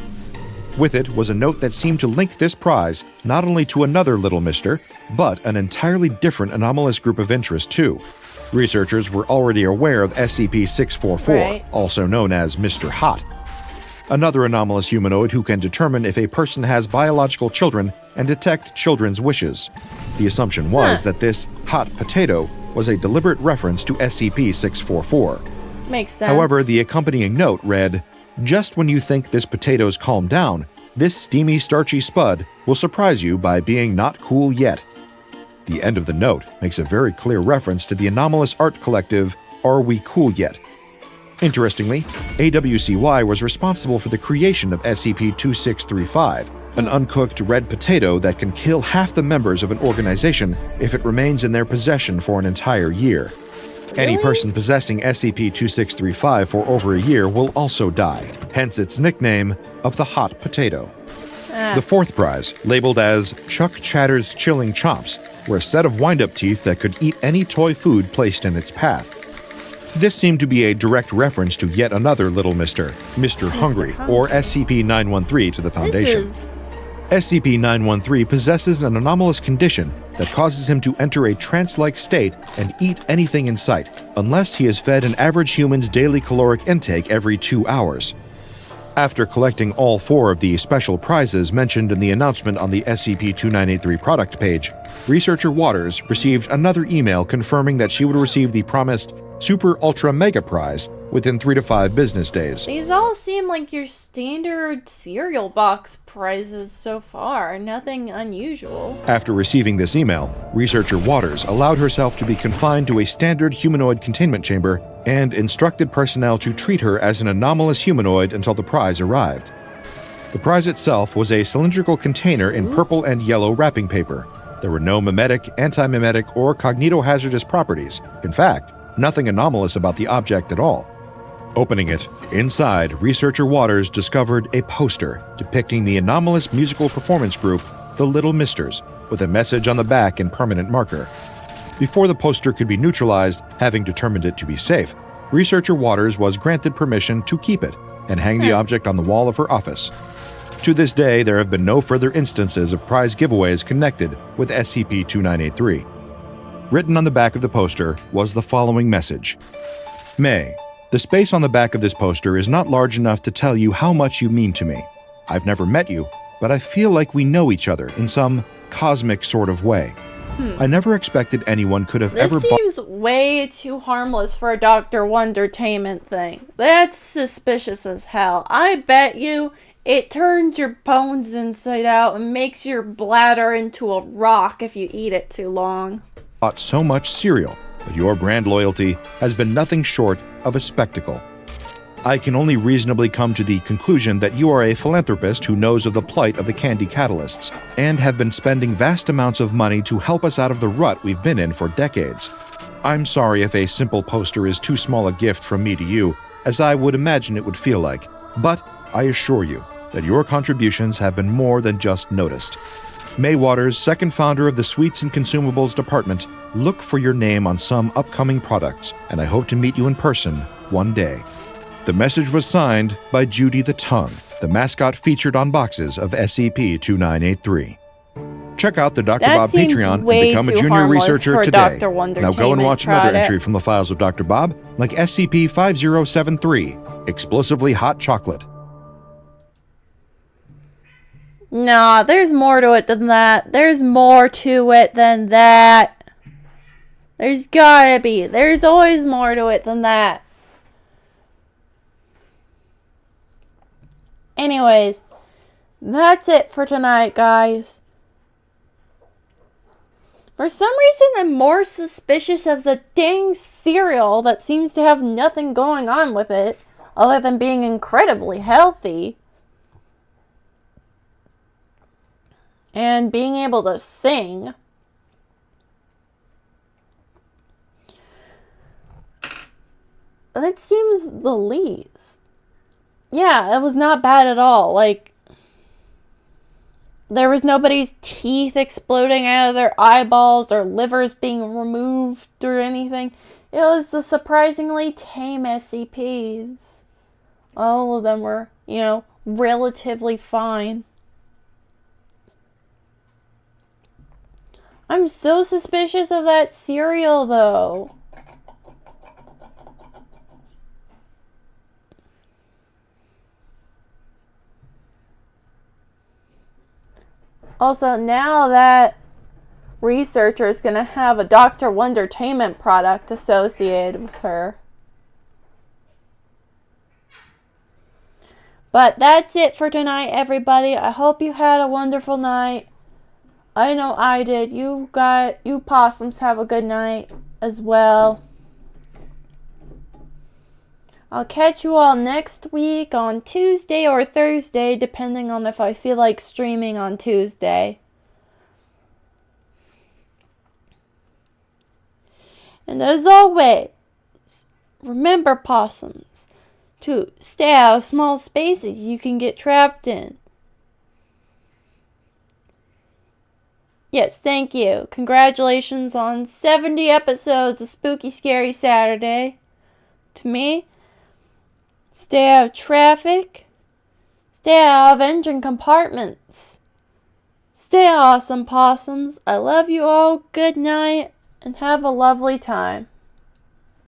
With it was a note that seemed to link this prize not only to another Little Mister, but an entirely different anomalous group of interest too. Researchers were already aware of SCP-644, Right. also known as Mr. Hot, another anomalous humanoid who can determine if a person has biological children and detect children's wishes. The assumption was that this hot potato was a deliberate reference to SCP-644. Makes sense. However, the accompanying note read, "Just when you think this potato's calmed down, this steamy, starchy spud will surprise you by being not cool yet." The end of the note makes a very clear reference to the anomalous art collective Are We Cool Yet? Interestingly, AWCY was responsible for the creation of SCP-2635, an uncooked red potato that can kill half the members of an organization if it remains in their possession for an entire year. Any Really? person possessing SCP-2635 for over a year will also die, hence its nickname of the hot potato. The fourth prize, labeled as Chuck Chatter's Chilling Chops, were a set of wind-up teeth that could eat any toy food placed in its path. This seemed to be a direct reference to yet another Little Mister, Mr. Hungry, or SCP-913 to the Foundation. SCP-913 possesses an anomalous condition that causes him to enter a trance-like state and eat anything in sight, unless he is fed an average human's daily caloric intake every 2 hours. After collecting all 4 of the special prizes mentioned in the announcement on the SCP-2983 product page, researcher Waters received another email confirming that she would receive the promised Super Ultra Mega Prize within 3 to 5 business days. These all seem like your standard cereal box prizes so far. Nothing unusual. After receiving this email, researcher Waters allowed herself to be confined to a standard humanoid containment chamber and instructed personnel to treat her as an anomalous humanoid until the prize arrived. The prize itself was a cylindrical container in purple and yellow wrapping paper. There were no mimetic, anti-mimetic, or cognitohazardous properties. In fact, nothing anomalous about the object at all. Opening it, inside, researcher Waters discovered a poster depicting the anomalous musical performance group, the Little Misters, with a message on the back in permanent marker. Before the poster could be neutralized, having determined it to be safe, researcher Waters was granted permission to keep it and hang the object on the wall of her office. To this day, there have been no further instances of prize giveaways connected with SCP-2983. Written on the back of the poster was the following message. May, the space on the back of this poster is not large enough to tell you how much you mean to me. I've never met you, but I feel like we know each other in some cosmic sort of way. I never expected anyone could have This ever seems way too harmless for a Dr. Wondertainment thing. That's suspicious as hell. I bet you it turns your bones inside out and makes your bladder into a rock if you eat it too long. bought so much cereal, but your brand loyalty has been nothing short of a spectacle. I can only reasonably come to the conclusion that you are a philanthropist who knows of the plight of the candy catalysts, and have been spending vast amounts of money to help us out of the rut we've been in for decades. I'm sorry if a simple poster is too small a gift from me to you, as I would imagine it would feel like, but I assure you that your contributions have been more than just noticed. May Waters, second founder of the Sweets and Consumables Department, look for your name on some upcoming products, and I hope to meet you in person one day. The message was signed by Judy the Tongue, the mascot featured on boxes of SCP-2983. Check out the Dr. That Bob seems Patreon and way become a too junior harmless researcher for a today. Dr. Now go and watch Wondertainment another product. entry from the files of Dr. Bob, like SCP-5073, Explosively Hot Chocolate. Nah, there's more to it than that. There's more to it than that. There's gotta be. There's always more to it than that. Anyways, that's it for tonight, guys. For some reason, I'm more suspicious of the dang cereal that seems to have nothing going on with it, other than being incredibly healthy. And being able to sing. That seems the least. Yeah, it was not bad at all. Like, there was nobody's teeth exploding out of their eyeballs or livers being removed or anything. It was the surprisingly tame SCPs. All of them were, relatively fine. I'm so suspicious of that cereal, though. Also, now that researcher is going to have a Dr. Wondertainment product associated with her. But that's it for tonight, everybody. I hope you had a wonderful night. I know I did. You possums have a good night as well. I'll catch you all next week on Tuesday or Thursday, depending on if I feel like streaming on Tuesday. And as always, remember, possums, to stay out of small spaces you can get trapped in. Yes, thank you. Congratulations on 70 episodes of Spooky Scary Saturday. To me, stay out of traffic. Stay out of engine compartments. Stay awesome, possums. I love you all. Good night, and have a lovely time.